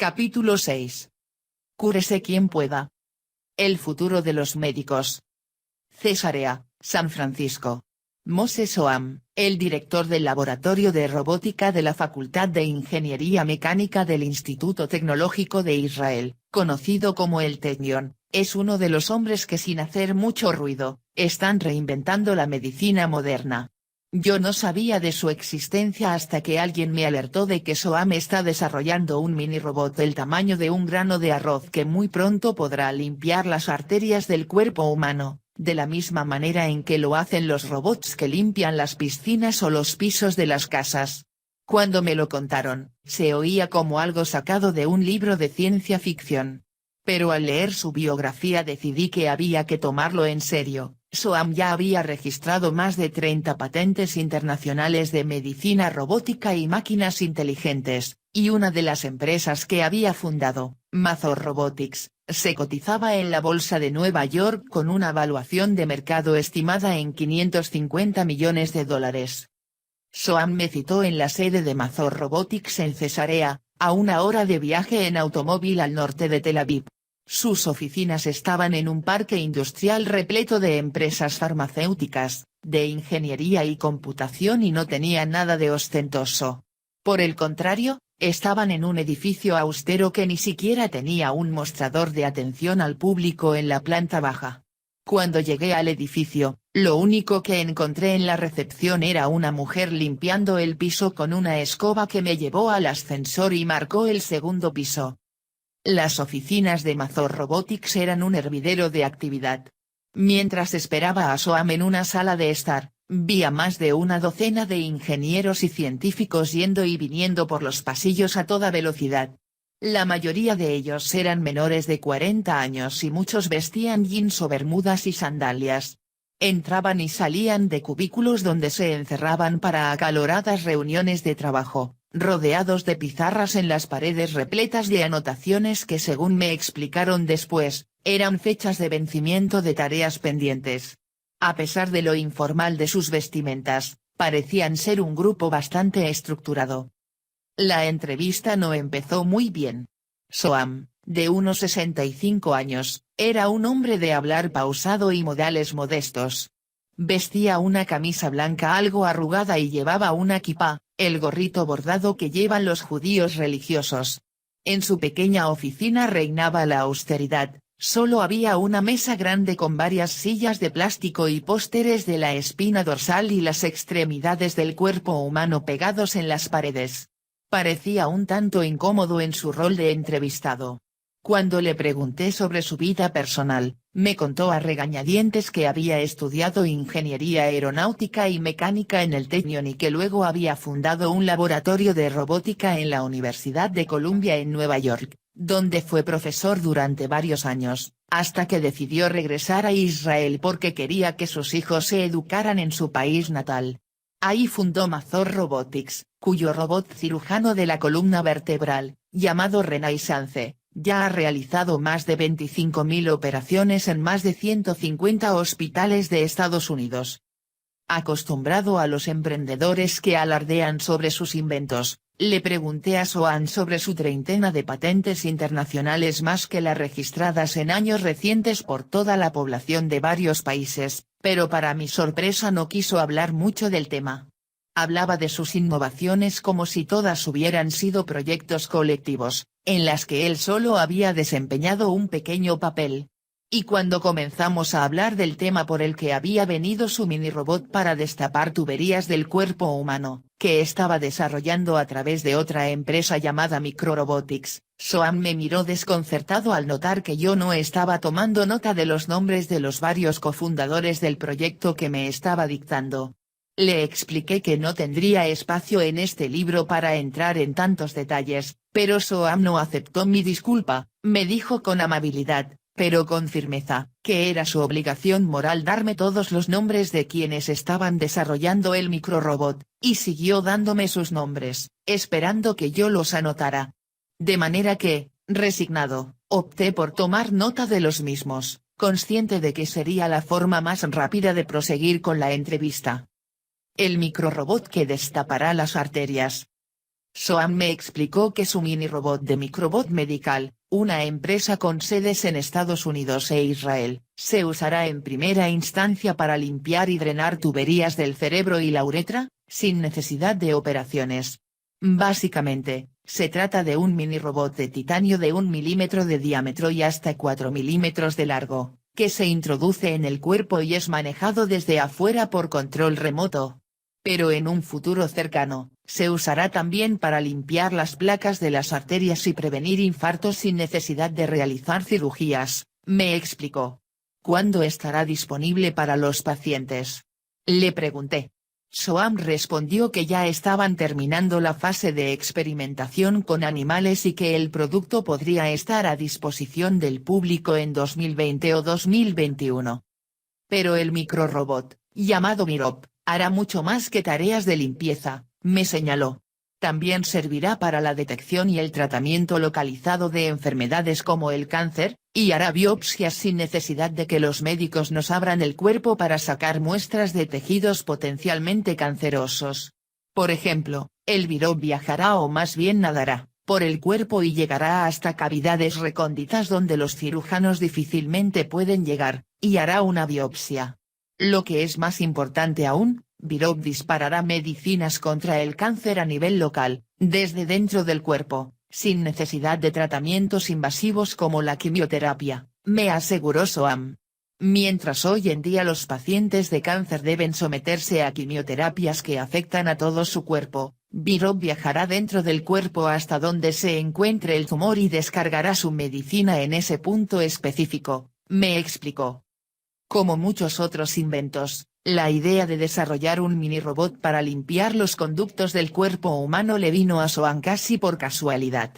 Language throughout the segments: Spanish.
Capítulo 6. Cúrese quien pueda. El futuro de los médicos. Cesarea, San Francisco. Moses Soham, el director del Laboratorio de Robótica de la Facultad de Ingeniería Mecánica del Instituto Tecnológico de Israel, conocido como el Technion, es uno de los hombres que sin hacer mucho ruido, están reinventando la medicina moderna. Yo no sabía de su existencia hasta que alguien me alertó de que Soham está desarrollando un mini robot del tamaño de un grano de arroz que muy pronto podrá limpiar las arterias del cuerpo humano, de la misma manera en que lo hacen los robots que limpian las piscinas o los pisos de las casas. Cuando me lo contaron, se oía como algo sacado de un libro de ciencia ficción. Pero al leer su biografía decidí que había que tomarlo en serio. Soham ya había registrado más de 30 patentes internacionales de medicina robótica y máquinas inteligentes, y una de las empresas que había fundado, Mazor Robotics, se cotizaba en la bolsa de Nueva York con una valuación de mercado estimada en $550 millones. Soham me citó en la sede de Mazor Robotics en Cesarea, a una hora de viaje en automóvil al norte de Tel Aviv. Sus oficinas estaban en un parque industrial repleto de empresas farmacéuticas, de ingeniería y computación y no tenían nada de ostentoso. Por el contrario, estaban en un edificio austero que ni siquiera tenía un mostrador de atención al público en la planta baja. Cuando llegué al edificio, lo único que encontré en la recepción era una mujer limpiando el piso con una escoba que me llevó al ascensor y marcó el segundo piso. Las oficinas de Mazor Robotics eran un hervidero de actividad. Mientras esperaba a Soham en una sala de estar, vi a más de una docena de ingenieros y científicos yendo y viniendo por los pasillos a toda velocidad. La mayoría de ellos eran menores de 40 años y muchos vestían jeans o bermudas y sandalias. Entraban y salían de cubículos donde se encerraban para acaloradas reuniones de trabajo, rodeados de pizarras en las paredes repletas de anotaciones que, según me explicaron después, eran fechas de vencimiento de tareas pendientes. A pesar de lo informal de sus vestimentas, parecían ser un grupo bastante estructurado. La entrevista no empezó muy bien. Soham, de unos 65 años, era un hombre de hablar pausado y modales modestos. Vestía una camisa blanca algo arrugada y llevaba una kipá, el gorrito bordado que llevan los judíos religiosos. En su pequeña oficina reinaba la austeridad, solo había una mesa grande con varias sillas de plástico y pósteres de la espina dorsal y las extremidades del cuerpo humano pegados en las paredes. Parecía un tanto incómodo en su rol de entrevistado. Cuando le pregunté sobre su vida personal, me contó a regañadientes que había estudiado ingeniería aeronáutica y mecánica en el Technion y que luego había fundado un laboratorio de robótica en la Universidad de Columbia en Nueva York, donde fue profesor durante varios años, hasta que decidió regresar a Israel porque quería que sus hijos se educaran en su país natal. Ahí fundó Mazor Robotics, cuyo robot cirujano de la columna vertebral, llamado Renaissance, ya ha realizado más de 25.000 operaciones en más de 150 hospitales de Estados Unidos. Acostumbrado a los emprendedores que alardean sobre sus inventos, le pregunté a Soham sobre su treintena de patentes internacionales más que las registradas en años recientes por toda la población de varios países, pero para mi sorpresa no quiso hablar mucho del tema. Hablaba de sus innovaciones como si todas hubieran sido proyectos colectivos, en las que él solo había desempeñado un pequeño papel. Y cuando comenzamos a hablar del tema por el que había venido su mini robot para destapar tuberías del cuerpo humano, que estaba desarrollando a través de otra empresa llamada Microrobotics, Soham me miró desconcertado al notar que yo no estaba tomando nota de los nombres de los varios cofundadores del proyecto que me estaba dictando. Le expliqué que no tendría espacio en este libro para entrar en tantos detalles, pero Soham no aceptó mi disculpa, me dijo con amabilidad, pero con firmeza, que era su obligación moral darme todos los nombres de quienes estaban desarrollando el microrobot, y siguió dándome sus nombres, esperando que yo los anotara. De manera que, resignado, opté por tomar nota de los mismos, consciente de que sería la forma más rápida de proseguir con la entrevista. El microrobot que destapará las arterias. Soham me explicó que su mini robot de Microbot Medical, una empresa con sedes en Estados Unidos e Israel, se usará en primera instancia para limpiar y drenar tuberías del cerebro y la uretra, sin necesidad de operaciones. Básicamente, se trata de un mini robot de titanio de 1 milímetro de diámetro y hasta 4 milímetros de largo, que se introduce en el cuerpo y es manejado desde afuera por control remoto. Pero en un futuro cercano, se usará también para limpiar las placas de las arterias y prevenir infartos sin necesidad de realizar cirugías, me explicó. ¿Cuándo estará disponible para los pacientes? Le pregunté. Soham respondió que ya estaban terminando la fase de experimentación con animales y que el producto podría estar a disposición del público en 2020 o 2021. Pero el microrobot, llamado Mirop, hará mucho más que tareas de limpieza, me señaló. También servirá para la detección y el tratamiento localizado de enfermedades como el cáncer, y hará biopsias sin necesidad de que los médicos nos abran el cuerpo para sacar muestras de tejidos potencialmente cancerosos. Por ejemplo, el Mirop viajará o más bien nadará por el cuerpo y llegará hasta cavidades recónditas donde los cirujanos difícilmente pueden llegar, y hará una biopsia. Lo que es más importante aún, Mirop disparará medicinas contra el cáncer a nivel local, desde dentro del cuerpo, sin necesidad de tratamientos invasivos como la quimioterapia, me aseguró Soham. Mientras hoy en día los pacientes de cáncer deben someterse a quimioterapias que afectan a todo su cuerpo, Mirop viajará dentro del cuerpo hasta donde se encuentre el tumor y descargará su medicina en ese punto específico, me explicó. Como muchos otros inventos, la idea de desarrollar un mini robot para limpiar los conductos del cuerpo humano le vino a Soham casi por casualidad.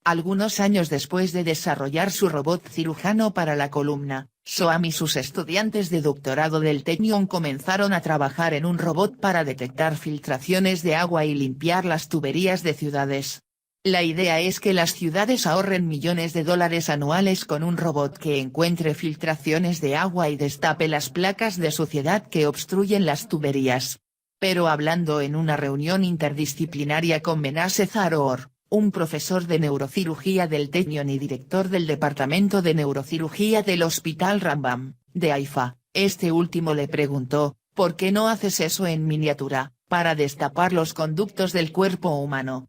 Algunos años después de desarrollar su robot cirujano para la columna, Soham y sus estudiantes de doctorado del Technion comenzaron a trabajar en un robot para detectar filtraciones de agua y limpiar las tuberías de ciudades. La idea es que las ciudades ahorren millones de dólares anuales con un robot que encuentre filtraciones de agua y destape las placas de suciedad que obstruyen las tuberías. Pero hablando en una reunión interdisciplinaria con Menashe Zaroor, un profesor de neurocirugía del Technion y director del departamento de neurocirugía del Hospital Rambam, de Haifa, este último le preguntó, ¿por qué no haces eso en miniatura, para destapar los conductos del cuerpo humano?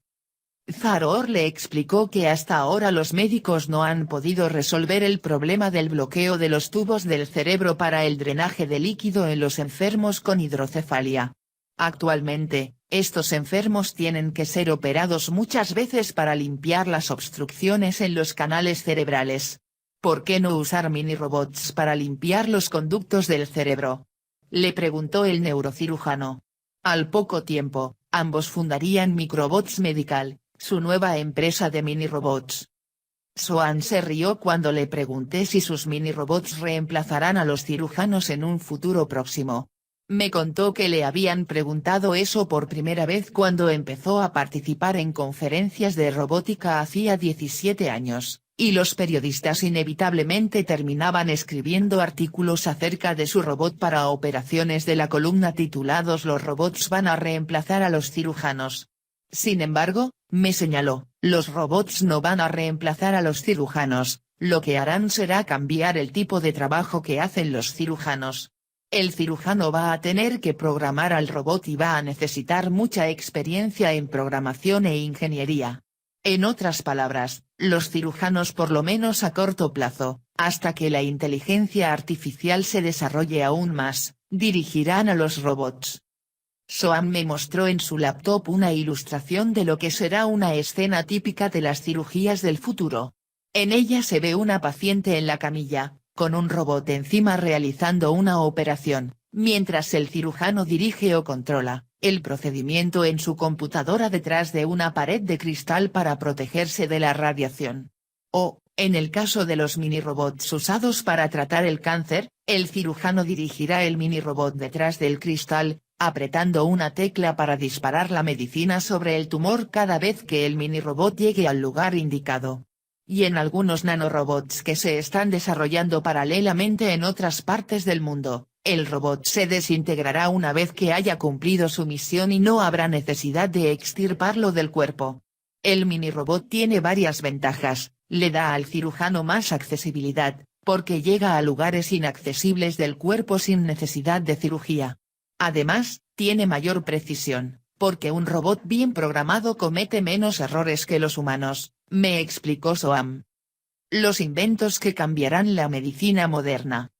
Zaroor le explicó que hasta ahora los médicos no han podido resolver el problema del bloqueo de los tubos del cerebro para el drenaje de líquido en los enfermos con hidrocefalia. Actualmente, estos enfermos tienen que ser operados muchas veces para limpiar las obstrucciones en los canales cerebrales. ¿Por qué no usar mini robots para limpiar los conductos del cerebro? Le preguntó el neurocirujano. Al poco tiempo, ambos fundarían Microbots Medical, su nueva empresa de mini robots. Soham se rió cuando le pregunté si sus mini robots reemplazarán a los cirujanos en un futuro próximo. Me contó que le habían preguntado eso por primera vez cuando empezó a participar en conferencias de robótica hacía 17 años, y los periodistas inevitablemente terminaban escribiendo artículos acerca de su robot para operaciones de la columna titulados «Los robots van a reemplazar a los cirujanos». Sin embargo, me señaló, los robots no van a reemplazar a los cirujanos, lo que harán será cambiar el tipo de trabajo que hacen los cirujanos. El cirujano va a tener que programar al robot y va a necesitar mucha experiencia en programación e ingeniería. En otras palabras, los cirujanos por lo menos a corto plazo, hasta que la inteligencia artificial se desarrolle aún más, dirigirán a los robots. Soham me mostró en su laptop una ilustración de lo que será una escena típica de las cirugías del futuro. En ella se ve una paciente en la camilla, con un robot encima realizando una operación, mientras el cirujano dirige o controla el procedimiento en su computadora detrás de una pared de cristal para protegerse de la radiación. O, en el caso de los mini robots usados para tratar el cáncer, el cirujano dirigirá el mini robot detrás del cristal, apretando una tecla para disparar la medicina sobre el tumor cada vez que el mini robot llegue al lugar indicado. Y en algunos nanorobots que se están desarrollando paralelamente en otras partes del mundo, El robot se desintegrará una vez que haya cumplido su misión y no habrá necesidad de extirparlo del cuerpo. El mini robot tiene varias ventajas, le da al cirujano más accesibilidad, porque llega a lugares inaccesibles del cuerpo sin necesidad de cirugía. Además, tiene mayor precisión, porque un robot bien programado comete menos errores que los humanos, me explicó Soham. Los inventos que cambiarán la medicina moderna.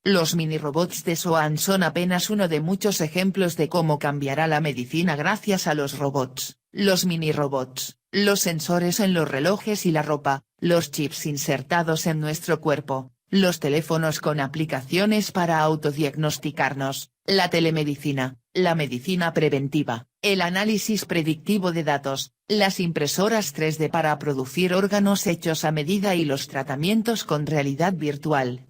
Los mini robots de Soham son apenas uno de muchos ejemplos de cómo cambiará la medicina gracias a los robots, los mini robots, los sensores en los relojes y la ropa, los chips insertados en nuestro cuerpo, los teléfonos con aplicaciones para autodiagnosticarnos, la telemedicina, la medicina preventiva, el análisis predictivo de datos, las impresoras 3D para producir órganos hechos a medida y los tratamientos con realidad virtual.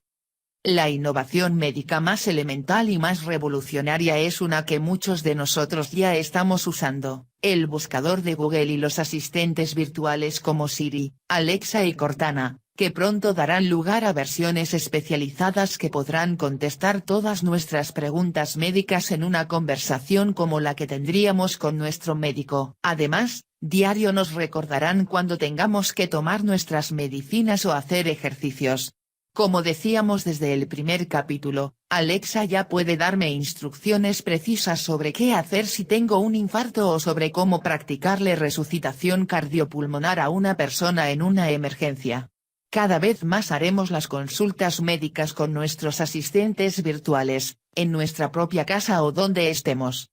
La innovación médica más elemental y más revolucionaria es una que muchos de nosotros ya estamos usando, el buscador de Google y los asistentes virtuales como Siri, Alexa y Cortana, que pronto darán lugar a versiones especializadas que podrán contestar todas nuestras preguntas médicas en una conversación como la que tendríamos con nuestro médico. Además, diario nos recordarán cuando tengamos que tomar nuestras medicinas o hacer ejercicios. Como decíamos desde el primer capítulo, Alexa ya puede darme instrucciones precisas sobre qué hacer si tengo un infarto o sobre cómo practicarle resucitación cardiopulmonar a una persona en una emergencia. Cada vez más haremos las consultas médicas con nuestros asistentes virtuales, en nuestra propia casa o donde estemos.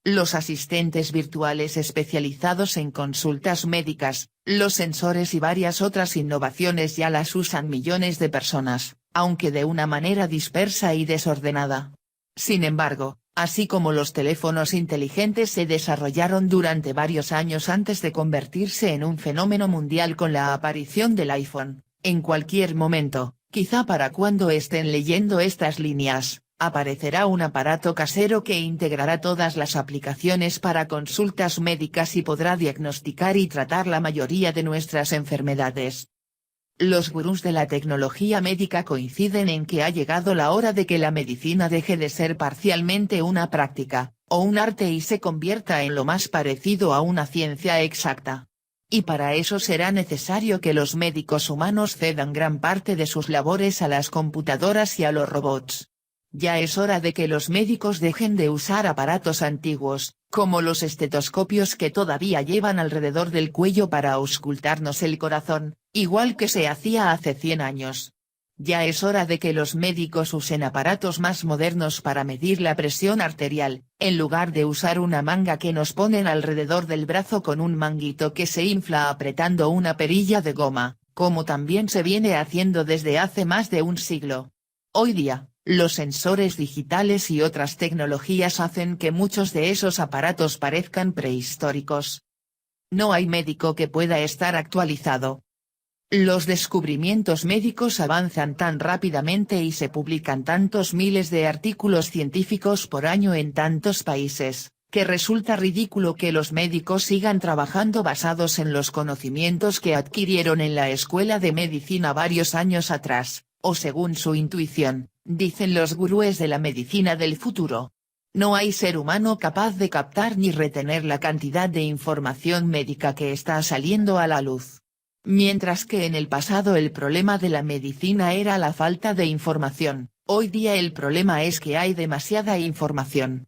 Los asistentes virtuales especializados en consultas médicas, los sensores y varias otras innovaciones ya las usan millones de personas, aunque de una manera dispersa y desordenada. Sin embargo, así como los teléfonos inteligentes se desarrollaron durante varios años antes de convertirse en un fenómeno mundial con la aparición del iPhone, en cualquier momento, quizá para cuando estén leyendo estas líneas, aparecerá un aparato casero que integrará todas las aplicaciones para consultas médicas y podrá diagnosticar y tratar la mayoría de nuestras enfermedades. Los gurús de la tecnología médica coinciden en que ha llegado la hora de que la medicina deje de ser parcialmente una práctica, o un arte y se convierta en lo más parecido a una ciencia exacta. Y para eso será necesario que los médicos humanos cedan gran parte de sus labores a las computadoras y a los robots. Ya es hora de que los médicos dejen de usar aparatos antiguos, como los estetoscopios que todavía llevan alrededor del cuello para auscultarnos el corazón, igual que se hacía hace 100 años. Ya es hora de que los médicos usen aparatos más modernos para medir la presión arterial, en lugar de usar una manga que nos ponen alrededor del brazo con un manguito que se infla apretando una perilla de goma, como también se viene haciendo desde hace más de un siglo. Hoy día, los sensores digitales y otras tecnologías hacen que muchos de esos aparatos parezcan prehistóricos. No hay médico que pueda estar actualizado. Los descubrimientos médicos avanzan tan rápidamente y se publican tantos miles de artículos científicos por año en tantos países, que resulta ridículo que los médicos sigan trabajando basados en los conocimientos que adquirieron en la escuela de medicina varios años atrás, o según su intuición, dicen los gurúes de la medicina del futuro. No hay ser humano capaz de captar ni retener la cantidad de información médica que está saliendo a la luz. Mientras que en el pasado el problema de la medicina era la falta de información, hoy día el problema es que hay demasiada información.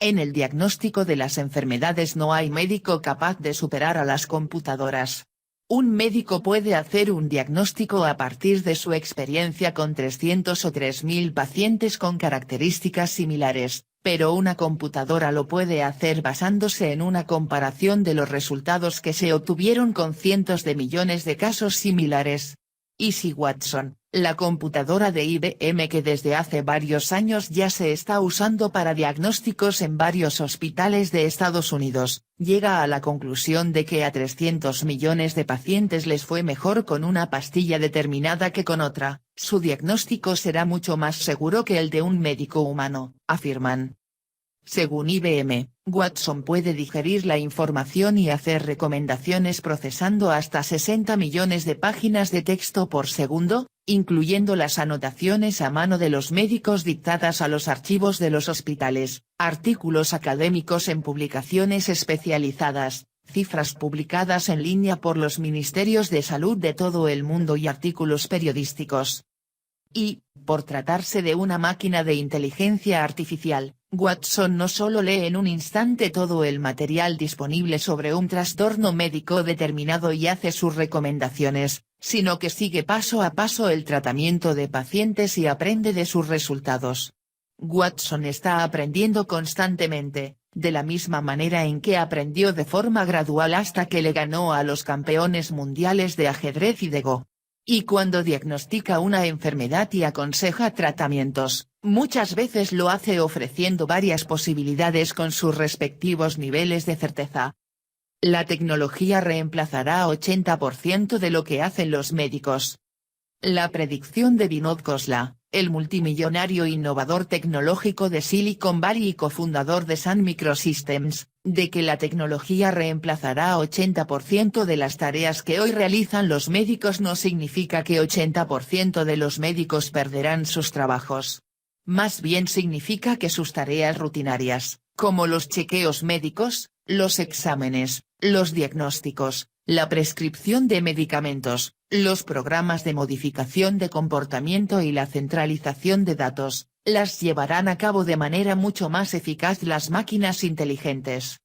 En el diagnóstico de las enfermedades no hay médico capaz de superar a las computadoras. Un médico puede hacer un diagnóstico a partir de su experiencia con 300 o 3000 pacientes con características similares, pero una computadora lo puede hacer basándose en una comparación de los resultados que se obtuvieron con cientos de millones de casos similares. Easy Watson, la computadora de IBM que desde hace varios años ya se está usando para diagnósticos en varios hospitales de Estados Unidos, llega a la conclusión de que a 300 millones de pacientes les fue mejor con una pastilla determinada que con otra, su diagnóstico será mucho más seguro que el de un médico humano, afirman. Según IBM, Watson puede digerir la información y hacer recomendaciones procesando hasta 60 millones de páginas de texto por segundo, incluyendo las anotaciones a mano de los médicos dictadas a los archivos de los hospitales, artículos académicos en publicaciones especializadas, cifras publicadas en línea por los ministerios de salud de todo el mundo y artículos periodísticos. Y, por tratarse de una máquina de inteligencia artificial, Watson no solo lee en un instante todo el material disponible sobre un trastorno médico determinado y hace sus recomendaciones, sino que sigue paso a paso el tratamiento de pacientes y aprende de sus resultados. Watson está aprendiendo constantemente, de la misma manera en que aprendió de forma gradual hasta que le ganó a los campeones mundiales de ajedrez y de Go. Y cuando diagnostica una enfermedad y aconseja tratamientos, muchas veces lo hace ofreciendo varias posibilidades con sus respectivos niveles de certeza. La tecnología reemplazará 80% de lo que hacen los médicos. La predicción de Vinod Khosla, el multimillonario innovador tecnológico de Silicon Valley y cofundador de Sun Microsystems, de que la tecnología reemplazará 80% de las tareas que hoy realizan los médicos no significa que 80% de los médicos perderán sus trabajos. Más bien significa que sus tareas rutinarias, como los chequeos médicos, los exámenes, los diagnósticos, la prescripción de medicamentos, los programas de modificación de comportamiento y la centralización de datos, las llevarán a cabo de manera mucho más eficaz las máquinas inteligentes.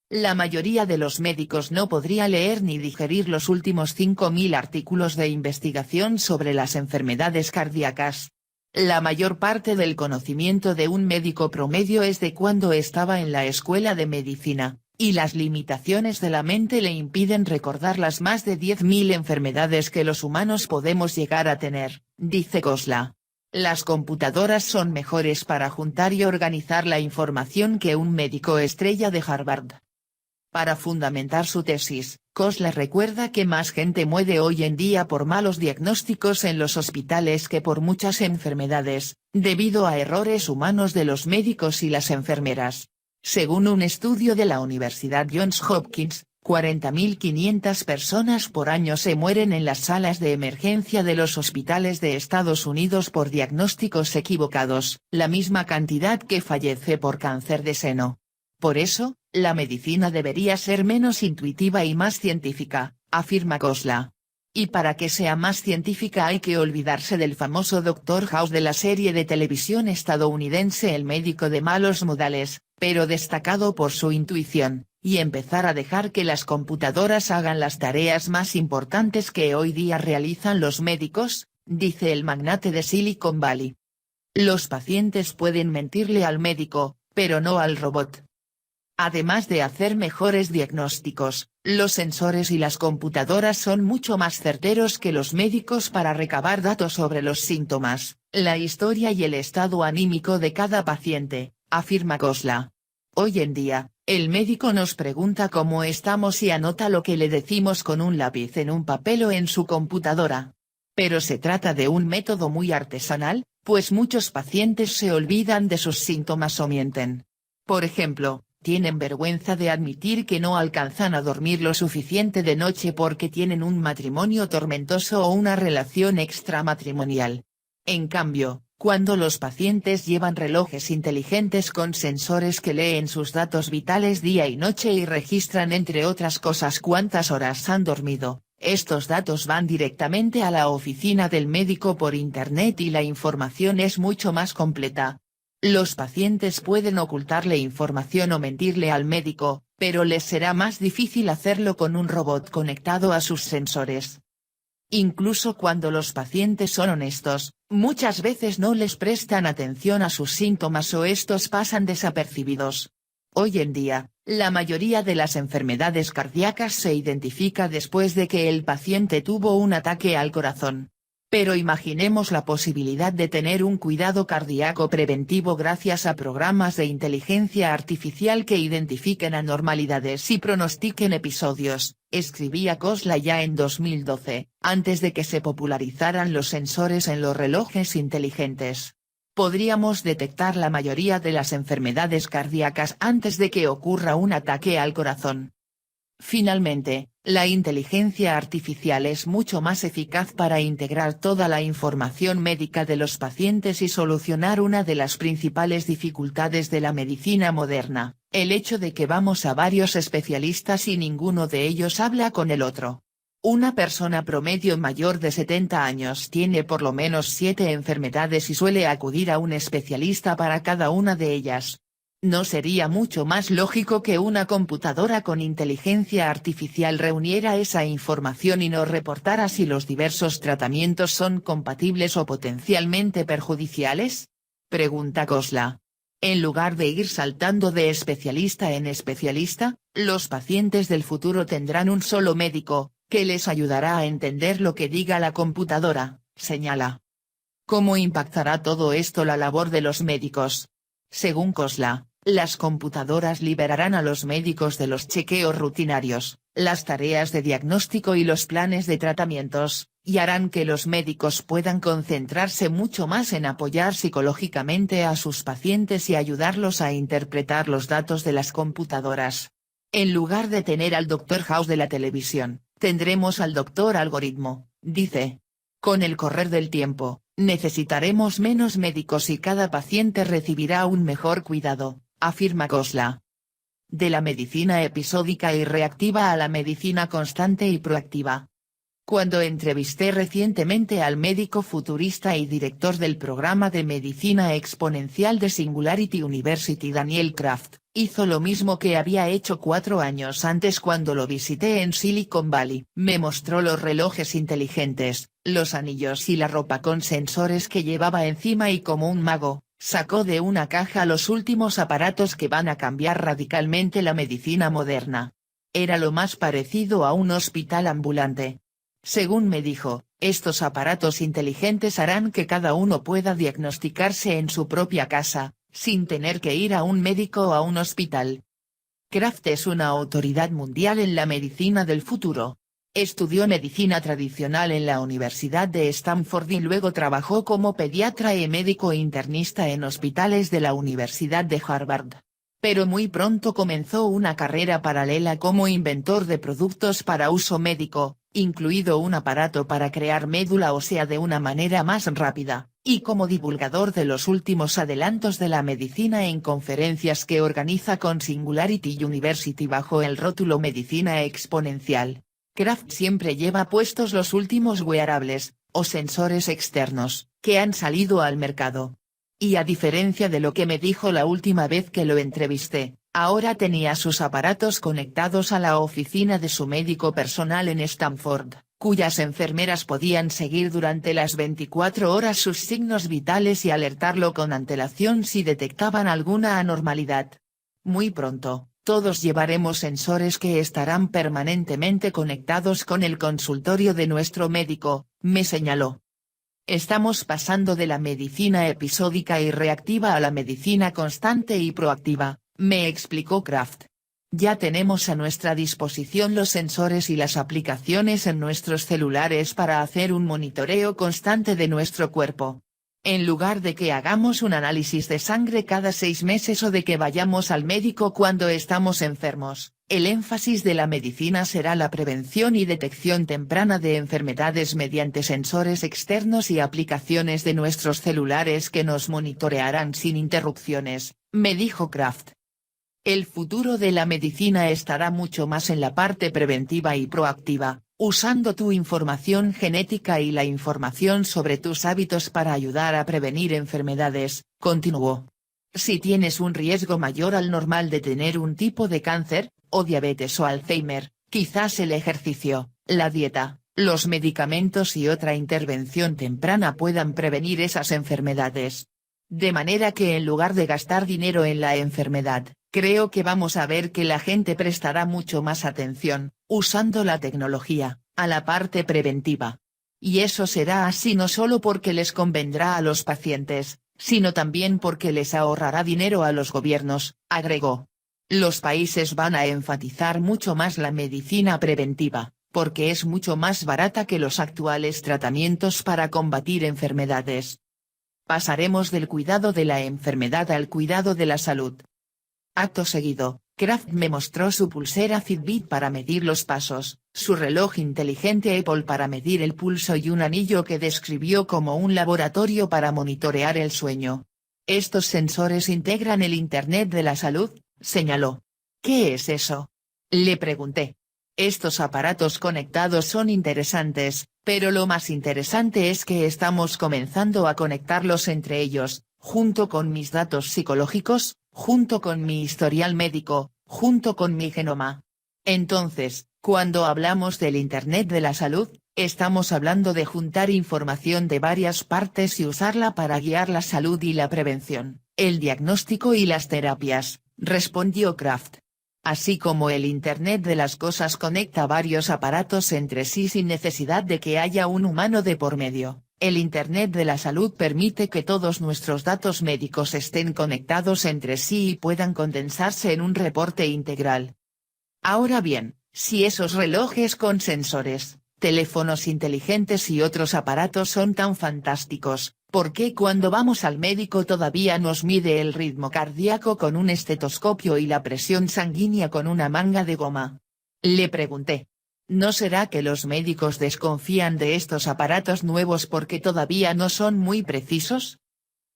La mayoría de los médicos no podría leer ni digerir los últimos 5.000 artículos de investigación sobre las enfermedades cardíacas. La mayor parte del conocimiento de un médico promedio es de cuando estaba en la escuela de medicina, y las limitaciones de la mente le impiden recordar las más de 10.000 enfermedades que los humanos podemos llegar a tener, dice Khosla. Las computadoras son mejores para juntar y organizar la información que un médico estrella de Harvard. Para fundamentar su tesis, Khosla recuerda que más gente muere hoy en día por malos diagnósticos en los hospitales que por muchas enfermedades, debido a errores humanos de los médicos y las enfermeras. Según un estudio de la Universidad Johns Hopkins, 40.500 personas por año se mueren en las salas de emergencia de los hospitales de Estados Unidos por diagnósticos equivocados, la misma cantidad que fallece por cáncer de seno. Por eso, la medicina debería ser menos intuitiva y más científica, afirma Khosla. Y para que sea más científica hay que olvidarse del famoso Dr. House de la serie de televisión estadounidense El médico de malos modales, pero destacado por su intuición, y empezar a dejar que las computadoras hagan las tareas más importantes que hoy día realizan los médicos, dice el magnate de Silicon Valley. Los pacientes pueden mentirle al médico, pero no al robot. Además de hacer mejores diagnósticos, los sensores y las computadoras son mucho más certeros que los médicos para recabar datos sobre los síntomas, la historia y el estado anímico de cada paciente, afirma Khosla. Hoy en día, el médico nos pregunta cómo estamos y anota lo que le decimos con un lápiz en un papel o en su computadora. Pero se trata de un método muy artesanal, pues muchos pacientes se olvidan de sus síntomas o mienten. Por ejemplo, tienen vergüenza de admitir que no alcanzan a dormir lo suficiente de noche porque tienen un matrimonio tormentoso o una relación extramatrimonial. En cambio, cuando los pacientes llevan relojes inteligentes con sensores que leen sus datos vitales día y noche y registran entre otras cosas cuántas horas han dormido, estos datos van directamente a la oficina del médico por internet y la información es mucho más completa. Los pacientes pueden ocultarle información o mentirle al médico, pero les será más difícil hacerlo con un robot conectado a sus sensores. Incluso cuando los pacientes son honestos, muchas veces no les prestan atención a sus síntomas o estos pasan desapercibidos. Hoy en día, la mayoría de las enfermedades cardíacas se identifica después de que el paciente tuvo un ataque al corazón. Pero imaginemos la posibilidad de tener un cuidado cardíaco preventivo gracias a programas de inteligencia artificial que identifiquen anormalidades y pronostiquen episodios, escribía Khosla ya en 2012, antes de que se popularizaran los sensores en los relojes inteligentes. Podríamos detectar la mayoría de las enfermedades cardíacas antes de que ocurra un ataque al corazón. Finalmente, La inteligencia artificial es mucho más eficaz para integrar toda la información médica de los pacientes y solucionar una de las principales dificultades de la medicina moderna, el hecho de que vamos a varios especialistas y ninguno de ellos habla con el otro. Una persona promedio mayor de 70 años tiene por lo menos 7 enfermedades y suele acudir a un especialista para cada una de ellas. ¿No sería mucho más lógico que una computadora con inteligencia artificial reuniera esa información y nos reportara si los diversos tratamientos son compatibles o potencialmente perjudiciales? Pregunta Khosla. En lugar de ir saltando de especialista en especialista, los pacientes del futuro tendrán un solo médico, que les ayudará a entender lo que diga la computadora, señala. ¿Cómo impactará todo esto la labor de los médicos? Según Khosla, las computadoras liberarán a los médicos de los chequeos rutinarios, las tareas de diagnóstico y los planes de tratamientos, y harán que los médicos puedan concentrarse mucho más en apoyar psicológicamente a sus pacientes y ayudarlos a interpretar los datos de las computadoras. En lugar de tener al Dr. House de la televisión, tendremos al Dr. Algoritmo, dice. Con el correr del tiempo, necesitaremos menos médicos y cada paciente recibirá un mejor cuidado, afirma Khosla. De la medicina episódica y reactiva a la medicina constante y proactiva. Cuando entrevisté recientemente al médico futurista y director del programa de medicina exponencial de Singularity University Daniel Kraft, hizo lo mismo que había hecho 4 años antes cuando lo visité en Silicon Valley. Me mostró los relojes inteligentes, los anillos y la ropa con sensores que llevaba encima y como un mago, sacó de una caja los últimos aparatos que van a cambiar radicalmente la medicina moderna. Era lo más parecido a un hospital ambulante. Según me dijo, estos aparatos inteligentes harán que cada uno pueda diagnosticarse en su propia casa, sin tener que ir a un médico o a un hospital. Kraft es una autoridad mundial en la medicina del futuro. Estudió medicina tradicional en la Universidad de Stanford y luego trabajó como pediatra y médico internista en hospitales de la Universidad de Harvard. Pero muy pronto comenzó una carrera paralela como inventor de productos para uso médico, incluido un aparato para crear médula ósea de una manera más rápida, y como divulgador de los últimos adelantos de la medicina en conferencias que organiza con Singularity University bajo el rótulo Medicina Exponencial. Kraft siempre lleva puestos los últimos wearables, o sensores externos, que han salido al mercado. Y a diferencia de lo que me dijo la última vez que lo entrevisté, ahora tenía sus aparatos conectados a la oficina de su médico personal en Stanford, cuyas enfermeras podían seguir durante las 24 horas sus signos vitales y alertarlo con antelación si detectaban alguna anormalidad. Muy pronto, todos llevaremos sensores que estarán permanentemente conectados con el consultorio de nuestro médico, me señaló. Estamos pasando de la medicina episódica y reactiva a la medicina constante y proactiva, me explicó Kraft. Ya tenemos a nuestra disposición los sensores y las aplicaciones en nuestros celulares para hacer un monitoreo constante de nuestro cuerpo. En lugar de que hagamos un análisis de sangre cada 6 meses o de que vayamos al médico cuando estamos enfermos, el énfasis de la medicina será la prevención y detección temprana de enfermedades mediante sensores externos y aplicaciones de nuestros celulares que nos monitorearán sin interrupciones, me dijo Kraft. El futuro de la medicina estará mucho más en la parte preventiva y proactiva, usando tu información genética y la información sobre tus hábitos para ayudar a prevenir enfermedades, continuó. Si tienes un riesgo mayor al normal de tener un tipo de cáncer, o diabetes o Alzheimer, quizás el ejercicio, la dieta, los medicamentos y otra intervención temprana puedan prevenir esas enfermedades. De manera que en lugar de gastar dinero en la enfermedad, creo que vamos a ver que la gente prestará mucho más atención, usando la tecnología, a la parte preventiva. Y eso será así no solo porque les convendrá a los pacientes, sino también porque les ahorrará dinero a los gobiernos, agregó. Los países van a enfatizar mucho más la medicina preventiva, porque es mucho más barata que los actuales tratamientos para combatir enfermedades. Pasaremos del cuidado de la enfermedad al cuidado de la salud. Acto seguido, Kraft me mostró su pulsera Fitbit para medir los pasos, su reloj inteligente Apple para medir el pulso y un anillo que describió como un laboratorio para monitorear el sueño. Estos sensores integran el Internet de la salud, señaló. ¿Qué es eso? Le pregunté. Estos aparatos conectados son interesantes, pero lo más interesante es que estamos comenzando a conectarlos entre ellos, junto con mis datos psicológicos, junto con mi historial médico, junto con mi genoma. Entonces, cuando hablamos del Internet de la salud, estamos hablando de juntar información de varias partes y usarla para guiar la salud y la prevención, el diagnóstico y las terapias, respondió Kraft. Así como el Internet de las cosas conecta varios aparatos entre sí sin necesidad de que haya un humano de por medio, el Internet de la salud permite que todos nuestros datos médicos estén conectados entre sí y puedan condensarse en un reporte integral. Ahora bien, si esos relojes con sensores, teléfonos inteligentes y otros aparatos son tan fantásticos, ¿por qué cuando vamos al médico todavía nos mide el ritmo cardíaco con un estetoscopio y la presión sanguínea con una manga de goma? Le pregunté. ¿No será que los médicos desconfían de estos aparatos nuevos porque todavía no son muy precisos?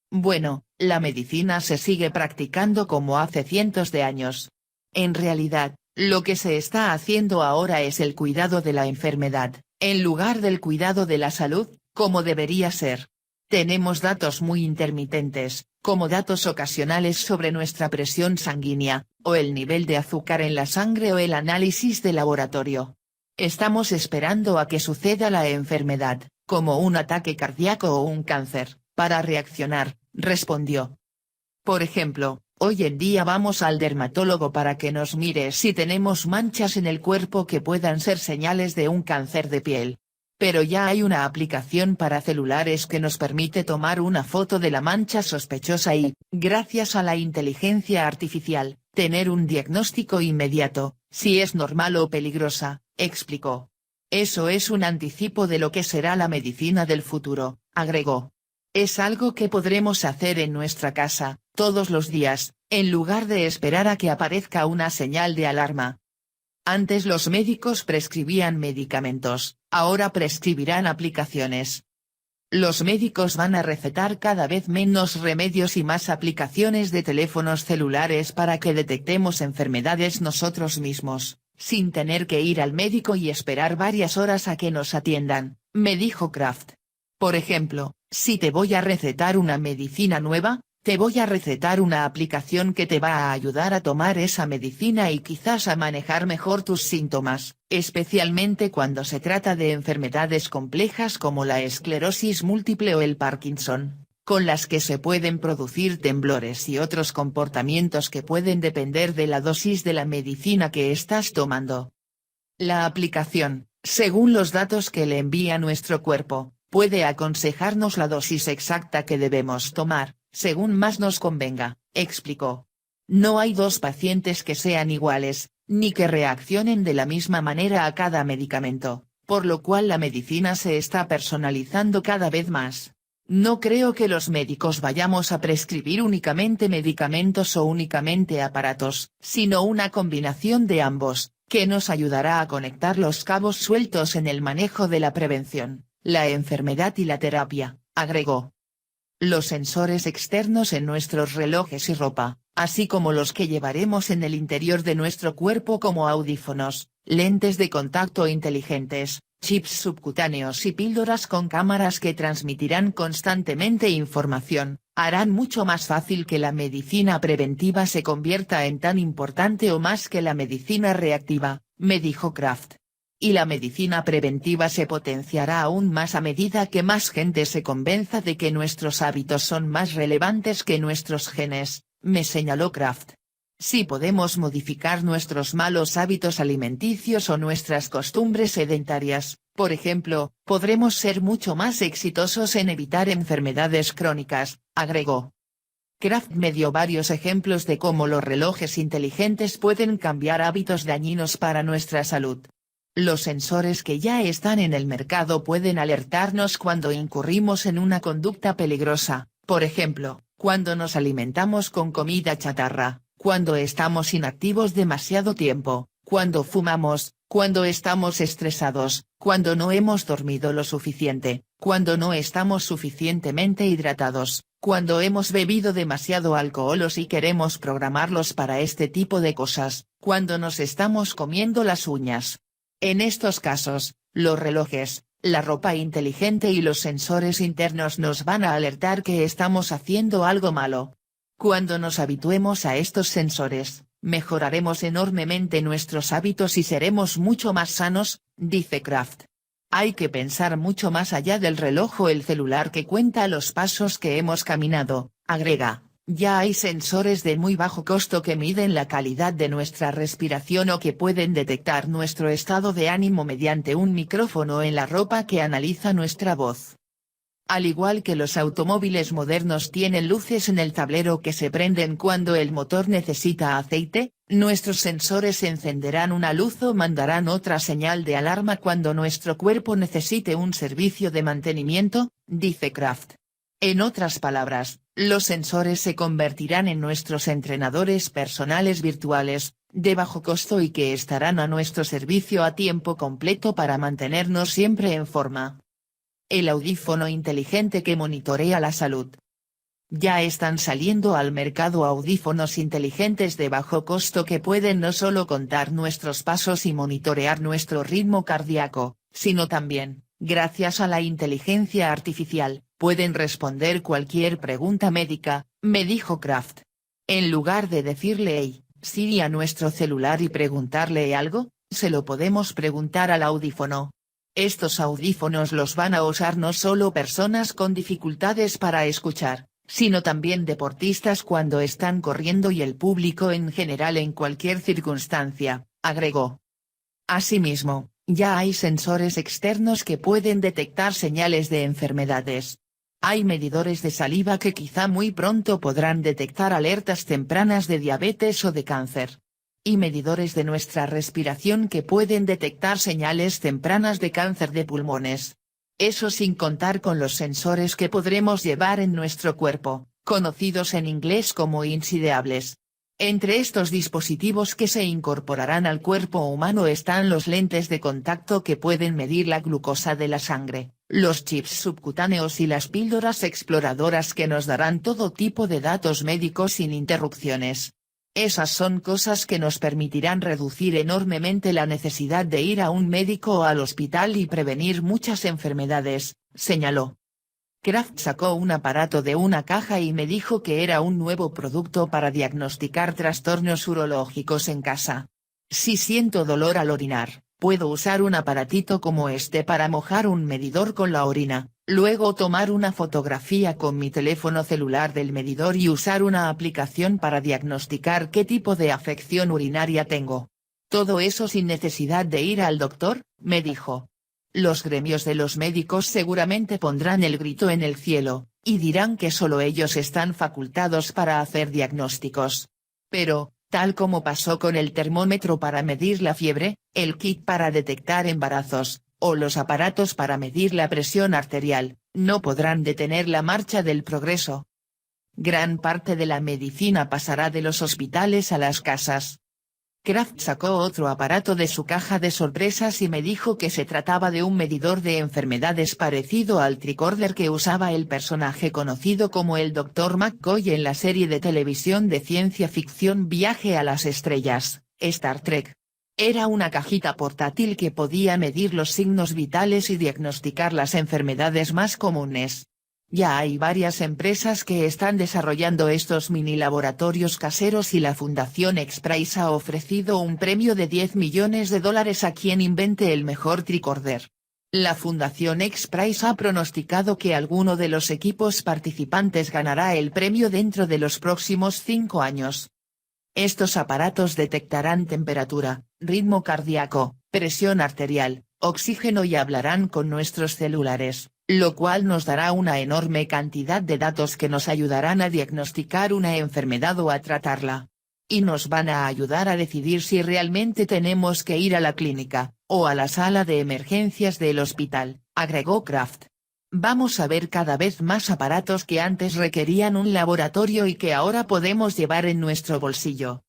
Bueno, la medicina se sigue practicando como hace cientos de años. En realidad, lo que se está haciendo ahora es el cuidado de la enfermedad, en lugar del cuidado de la salud, como debería ser. Tenemos datos muy intermitentes, como datos ocasionales sobre nuestra presión sanguínea, o el nivel de azúcar en la sangre o el análisis de laboratorio. Estamos esperando a que suceda la enfermedad, como un ataque cardíaco o un cáncer, para reaccionar, respondió. Por ejemplo, hoy en día vamos al dermatólogo para que nos mire si tenemos manchas en el cuerpo que puedan ser señales de un cáncer de piel. Pero ya hay una aplicación para celulares que nos permite tomar una foto de la mancha sospechosa y, gracias a la inteligencia artificial, tener un diagnóstico inmediato, si es normal o peligrosa, explicó. Eso es un anticipo de lo que será la medicina del futuro, agregó. Es algo que podremos hacer en nuestra casa, todos los días, en lugar de esperar a que aparezca una señal de alarma. Antes los médicos prescribían medicamentos, ahora prescribirán aplicaciones. Los médicos van a recetar cada vez menos remedios y más aplicaciones de teléfonos celulares para que detectemos enfermedades nosotros mismos, sin tener que ir al médico y esperar varias horas a que nos atiendan, me dijo Kraft. Por ejemplo, si te voy a recetar una medicina nueva, te voy a recetar una aplicación que te va a ayudar a tomar esa medicina y quizás a manejar mejor tus síntomas, especialmente cuando se trata de enfermedades complejas como la esclerosis múltiple o el Parkinson, con las que se pueden producir temblores y otros comportamientos que pueden depender de la dosis de la medicina que estás tomando. La aplicación, según los datos que le envía nuestro cuerpo, puede aconsejarnos la dosis exacta que debemos tomar, según más nos convenga, explicó. No hay dos pacientes que sean iguales, ni que reaccionen de la misma manera a cada medicamento, por lo cual la medicina se está personalizando cada vez más. No creo que los médicos vayamos a prescribir únicamente medicamentos o únicamente aparatos, sino una combinación de ambos, que nos ayudará a conectar los cabos sueltos en el manejo de la prevención, la enfermedad y la terapia, agregó. Los sensores externos en nuestros relojes y ropa, así como los que llevaremos en el interior de nuestro cuerpo como audífonos, lentes de contacto inteligentes, chips subcutáneos y píldoras con cámaras que transmitirán constantemente información, harán mucho más fácil que la medicina preventiva se convierta en tan importante o más que la medicina reactiva, me dijo Kraft. Y la medicina preventiva se potenciará aún más a medida que más gente se convenza de que nuestros hábitos son más relevantes que nuestros genes, me señaló Kraft. Si podemos modificar nuestros malos hábitos alimenticios o nuestras costumbres sedentarias, por ejemplo, podremos ser mucho más exitosos en evitar enfermedades crónicas, agregó. Kraft me dio varios ejemplos de cómo los relojes inteligentes pueden cambiar hábitos dañinos para nuestra salud. Los sensores que ya están en el mercado pueden alertarnos cuando incurrimos en una conducta peligrosa, por ejemplo, cuando nos alimentamos con comida chatarra, cuando estamos inactivos demasiado tiempo, cuando fumamos, cuando estamos estresados, cuando no hemos dormido lo suficiente, cuando no estamos suficientemente hidratados, cuando hemos bebido demasiado alcohol o si queremos programarlos para este tipo de cosas, cuando nos estamos comiendo las uñas. En estos casos, los relojes, la ropa inteligente y los sensores internos nos van a alertar que estamos haciendo algo malo. Cuando nos habituemos a estos sensores, mejoraremos enormemente nuestros hábitos y seremos mucho más sanos, dice Kraft. Hay que pensar mucho más allá del reloj o el celular que cuenta los pasos que hemos caminado, agrega. Ya hay sensores de muy bajo costo que miden la calidad de nuestra respiración o que pueden detectar nuestro estado de ánimo mediante un micrófono en la ropa que analiza nuestra voz. Al igual que los automóviles modernos tienen luces en el tablero que se prenden cuando el motor necesita aceite, nuestros sensores encenderán una luz o mandarán otra señal de alarma cuando nuestro cuerpo necesite un servicio de mantenimiento, dice Kraft. En otras palabras, los sensores se convertirán en nuestros entrenadores personales virtuales, de bajo costo y que estarán a nuestro servicio a tiempo completo para mantenernos siempre en forma. El audífono inteligente que monitorea la salud. Ya están saliendo al mercado audífonos inteligentes de bajo costo que pueden no solo contar nuestros pasos y monitorear nuestro ritmo cardíaco, sino también, gracias a la inteligencia artificial, pueden responder cualquier pregunta médica, me dijo Kraft. En lugar de decirle "Hey, Siri" a nuestro celular y preguntarle algo, se lo podemos preguntar al audífono. Estos audífonos los van a usar no solo personas con dificultades para escuchar, sino también deportistas cuando están corriendo y el público en general en cualquier circunstancia, agregó. Asimismo, ya hay sensores externos que pueden detectar señales de enfermedades. Hay medidores de saliva que quizá muy pronto podrán detectar alertas tempranas de diabetes o de cáncer. Y medidores de nuestra respiración que pueden detectar señales tempranas de cáncer de pulmones. Eso sin contar con los sensores que podremos llevar en nuestro cuerpo, conocidos en inglés como insideables. Entre estos dispositivos que se incorporarán al cuerpo humano están los lentes de contacto que pueden medir la glucosa de la sangre, los chips subcutáneos y las píldoras exploradoras que nos darán todo tipo de datos médicos sin interrupciones. Esas son cosas que nos permitirán reducir enormemente la necesidad de ir a un médico o al hospital y prevenir muchas enfermedades, señaló. Kraft sacó un aparato de una caja y me dijo que era un nuevo producto para diagnosticar trastornos urológicos en casa. Si siento dolor al orinar, puedo usar un aparatito como este para mojar un medidor con la orina, luego tomar una fotografía con mi teléfono celular del medidor y usar una aplicación para diagnosticar qué tipo de afección urinaria tengo. Todo eso sin necesidad de ir al doctor, me dijo. Los gremios de los médicos seguramente pondrán el grito en el cielo, y dirán que solo ellos están facultados para hacer diagnósticos. Pero, tal como pasó con el termómetro para medir la fiebre, el kit para detectar embarazos, o los aparatos para medir la presión arterial, no podrán detener la marcha del progreso. Gran parte de la medicina pasará de los hospitales a las casas. Kraft sacó otro aparato de su caja de sorpresas y me dijo que se trataba de un medidor de enfermedades parecido al tricorder que usaba el personaje conocido como el Dr. McCoy en la serie de televisión de ciencia ficción Viaje a las Estrellas, Star Trek. Era una cajita portátil que podía medir los signos vitales y diagnosticar las enfermedades más comunes. Ya hay varias empresas que están desarrollando estos mini laboratorios caseros y la Fundación XPRIZE ha ofrecido un premio de $10 millones a quien invente el mejor tricorder. La Fundación XPRIZE ha pronosticado que alguno de los equipos participantes ganará el premio dentro de los próximos 5 años. Estos aparatos detectarán temperatura, ritmo cardíaco, presión arterial, oxígeno y hablarán con nuestros celulares, lo cual nos dará una enorme cantidad de datos que nos ayudarán a diagnosticar una enfermedad o a tratarla. Y nos van a ayudar a decidir si realmente tenemos que ir a la clínica, o a la sala de emergencias del hospital, agregó Kraft. Vamos a ver cada vez más aparatos que antes requerían un laboratorio y que ahora podemos llevar en nuestro bolsillo.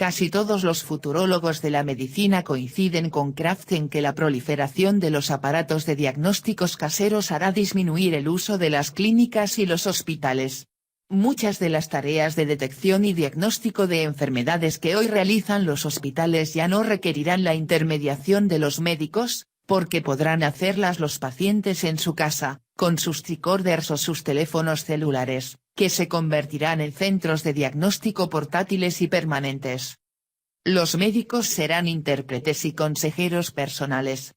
Casi todos los futurólogos de la medicina coinciden con Kraft en que la proliferación de los aparatos de diagnósticos caseros hará disminuir el uso de las clínicas y los hospitales. Muchas de las tareas de detección y diagnóstico de enfermedades que hoy realizan los hospitales ya no requerirán la intermediación de los médicos, porque podrán hacerlas los pacientes en su casa, con sus tricorders o sus teléfonos celulares, que se convertirán en centros de diagnóstico portátiles y permanentes. Los médicos serán intérpretes y consejeros personales.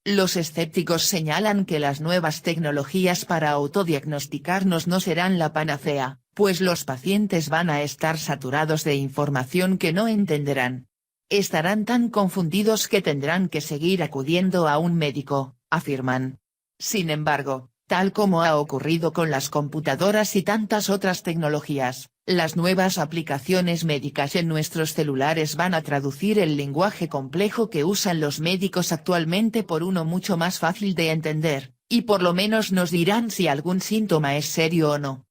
Los escépticos señalan que las nuevas tecnologías para autodiagnosticarnos no serán la panacea, pues los pacientes van a estar saturados de información que no entenderán. Estarán tan confundidos que tendrán que seguir acudiendo a un médico, afirman. Sin embargo, tal como ha ocurrido con las computadoras y tantas otras tecnologías, las nuevas aplicaciones médicas en nuestros celulares van a traducir el lenguaje complejo que usan los médicos actualmente por uno mucho más fácil de entender, y por lo menos nos dirán si algún síntoma es serio o no.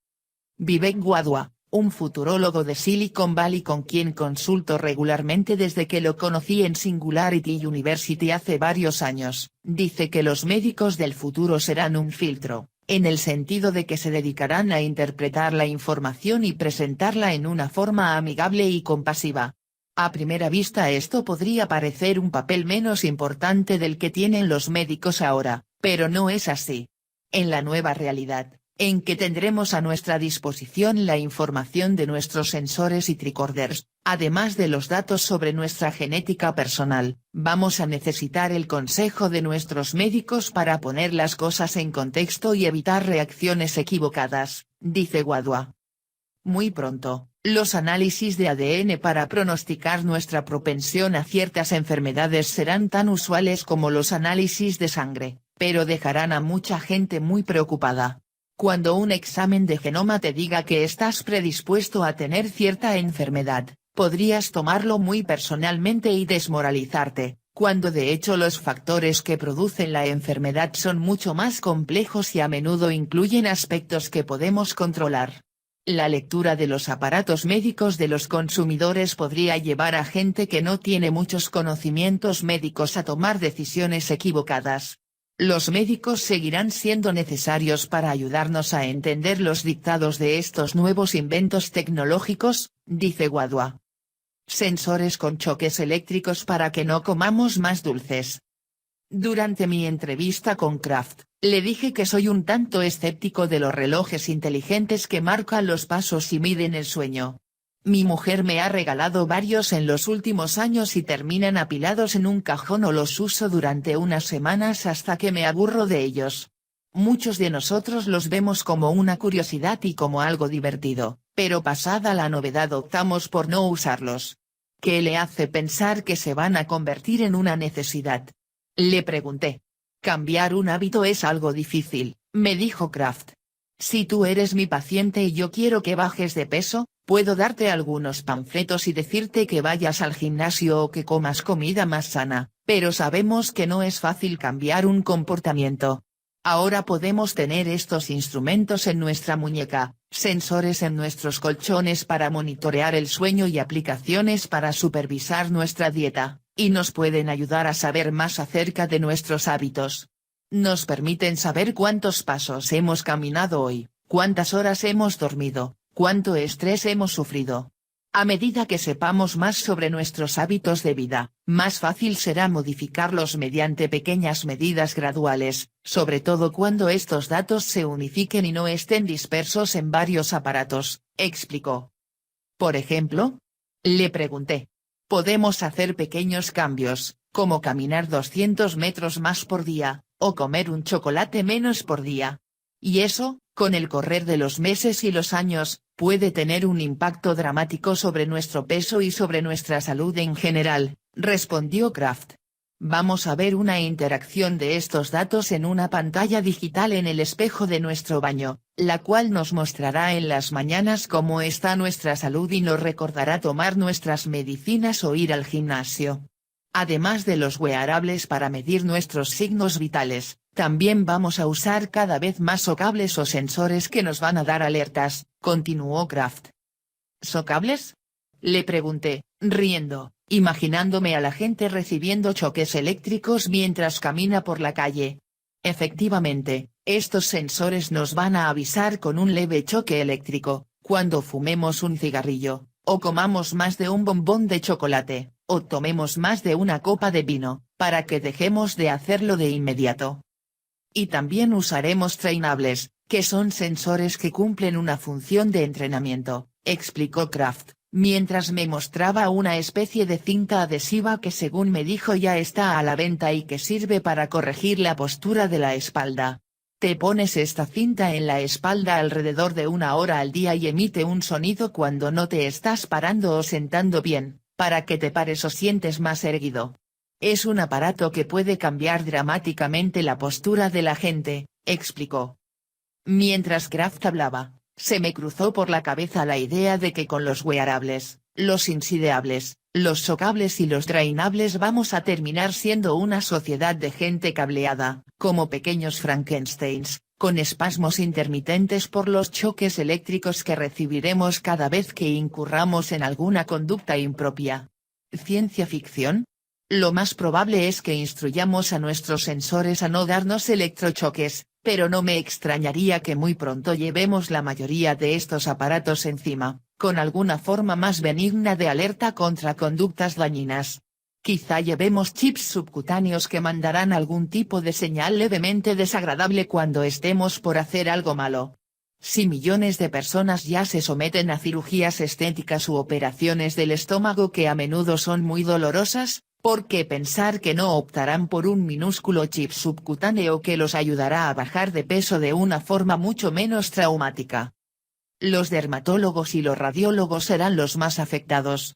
Vivek Wadhwa, un futurólogo de Silicon Valley con quien consulto regularmente desde que lo conocí en Singularity University hace varios años, dice que los médicos del futuro serán un filtro, en el sentido de que se dedicarán a interpretar la información y presentarla en una forma amigable y compasiva. A primera vista esto podría parecer un papel menos importante del que tienen los médicos ahora, pero no es así. En la nueva realidad, en que tendremos a nuestra disposición la información de nuestros sensores y tricorders, además de los datos sobre nuestra genética personal, vamos a necesitar el consejo de nuestros médicos para poner las cosas en contexto y evitar reacciones equivocadas, dice Wadhwa. Muy pronto, los análisis de ADN para pronosticar nuestra propensión a ciertas enfermedades serán tan usuales como los análisis de sangre, pero dejarán a mucha gente muy preocupada. Cuando un examen de genoma te diga que estás predispuesto a tener cierta enfermedad, podrías tomarlo muy personalmente y desmoralizarte, cuando de hecho los factores que producen la enfermedad son mucho más complejos y a menudo incluyen aspectos que podemos controlar. La lectura de los aparatos médicos de los consumidores podría llevar a gente que no tiene muchos conocimientos médicos a tomar decisiones equivocadas. Los médicos seguirán siendo necesarios para ayudarnos a entender los dictados de estos nuevos inventos tecnológicos, dice Wadhwa. Sensores con choques eléctricos para que no comamos más dulces. Durante mi entrevista con Kraft, le dije que soy un tanto escéptico de los relojes inteligentes que marcan los pasos y miden el sueño. Mi mujer me ha regalado varios en los últimos años y terminan apilados en un cajón o los uso durante unas semanas hasta que me aburro de ellos. Muchos de nosotros los vemos como una curiosidad y como algo divertido, pero pasada la novedad optamos por no usarlos. ¿Qué le hace pensar que se van a convertir en una necesidad? Le pregunté. Cambiar un hábito es algo difícil, me dijo Kraft. Si tú eres mi paciente y yo quiero que bajes de peso, puedo darte algunos panfletos y decirte que vayas al gimnasio o que comas comida más sana, pero sabemos que no es fácil cambiar un comportamiento. Ahora podemos tener estos instrumentos en nuestra muñeca, sensores en nuestros colchones para monitorear el sueño y aplicaciones para supervisar nuestra dieta, y nos pueden ayudar a saber más acerca de nuestros hábitos. Nos permiten saber cuántos pasos hemos caminado hoy, cuántas horas hemos dormido, cuánto estrés hemos sufrido. A medida que sepamos más sobre nuestros hábitos de vida, más fácil será modificarlos mediante pequeñas medidas graduales, sobre todo cuando estos datos se unifiquen y no estén dispersos en varios aparatos, explicó. Por ejemplo, le pregunté. Podemos hacer pequeños cambios, como caminar 200 metros más por día, o comer un chocolate menos por día. Y eso, con el correr de los meses y los años, puede tener un impacto dramático sobre nuestro peso y sobre nuestra salud en general, respondió Kraft. Vamos a ver una interacción de estos datos en una pantalla digital en el espejo de nuestro baño, la cual nos mostrará en las mañanas cómo está nuestra salud y nos recordará tomar nuestras medicinas o ir al gimnasio. Además de los wearables para medir nuestros signos vitales, también vamos a usar cada vez más socables o sensores que nos van a dar alertas, continuó Kraft. ¿Socables? Le pregunté, riendo, imaginándome a la gente recibiendo choques eléctricos mientras camina por la calle. Efectivamente, estos sensores nos van a avisar con un leve choque eléctrico, cuando fumemos un cigarrillo, o comamos más de un bombón de chocolate, o tomemos más de una copa de vino, para que dejemos de hacerlo de inmediato. Y también usaremos trainables, que son sensores que cumplen una función de entrenamiento, explicó Kraft, mientras me mostraba una especie de cinta adhesiva que según me dijo ya está a la venta y que sirve para corregir la postura de la espalda. Te pones esta cinta en la espalda alrededor de 1 hora al día y emite un sonido cuando no te estás parando o sentando bien, para que te pares o sientes más erguido. Es un aparato que puede cambiar dramáticamente la postura de la gente, explicó. Mientras Kraft hablaba, se me cruzó por la cabeza la idea de que con los wearables, los insideables, los socables y los drainables vamos a terminar siendo una sociedad de gente cableada, como pequeños Frankensteins, con espasmos intermitentes por los choques eléctricos que recibiremos cada vez que incurramos en alguna conducta impropia. ¿Ciencia ficción? Lo más probable es que instruyamos a nuestros sensores a no darnos electrochoques, pero no me extrañaría que muy pronto llevemos la mayoría de estos aparatos encima, con alguna forma más benigna de alerta contra conductas dañinas. Quizá llevemos chips subcutáneos que mandarán algún tipo de señal levemente desagradable cuando estemos por hacer algo malo. Si millones de personas ya se someten a cirugías estéticas u operaciones del estómago que a menudo son muy dolorosas, ¿por qué pensar que no optarán por un minúsculo chip subcutáneo que los ayudará a bajar de peso de una forma mucho menos traumática? Los dermatólogos y los radiólogos serán los más afectados.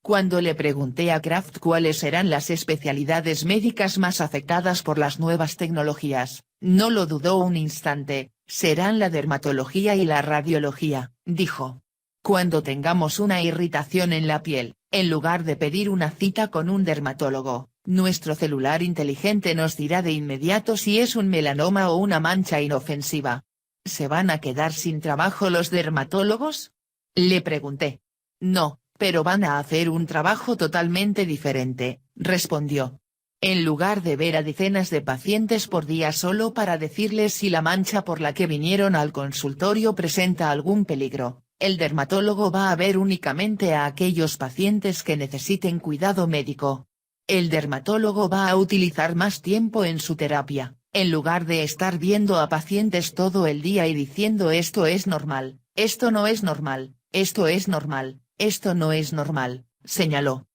Cuando le pregunté a Kraft cuáles eran las especialidades médicas más afectadas por las nuevas tecnologías, no lo dudó un instante, serán la dermatología y la radiología, dijo. Cuando tengamos una irritación en la piel, en lugar de pedir una cita con un dermatólogo, nuestro celular inteligente nos dirá de inmediato si es un melanoma o una mancha inofensiva. ¿Se van a quedar sin trabajo los dermatólogos? Le pregunté. No, pero van a hacer un trabajo totalmente diferente, respondió. En lugar de ver a decenas de pacientes por día solo para decirles si la mancha por la que vinieron al consultorio presenta algún peligro, el dermatólogo va a ver únicamente a aquellos pacientes que necesiten cuidado médico. El dermatólogo va a utilizar más tiempo en su terapia, en lugar de estar viendo a pacientes todo el día y diciendo esto es normal, esto no es normal, esto es normal, esto no es normal, señaló.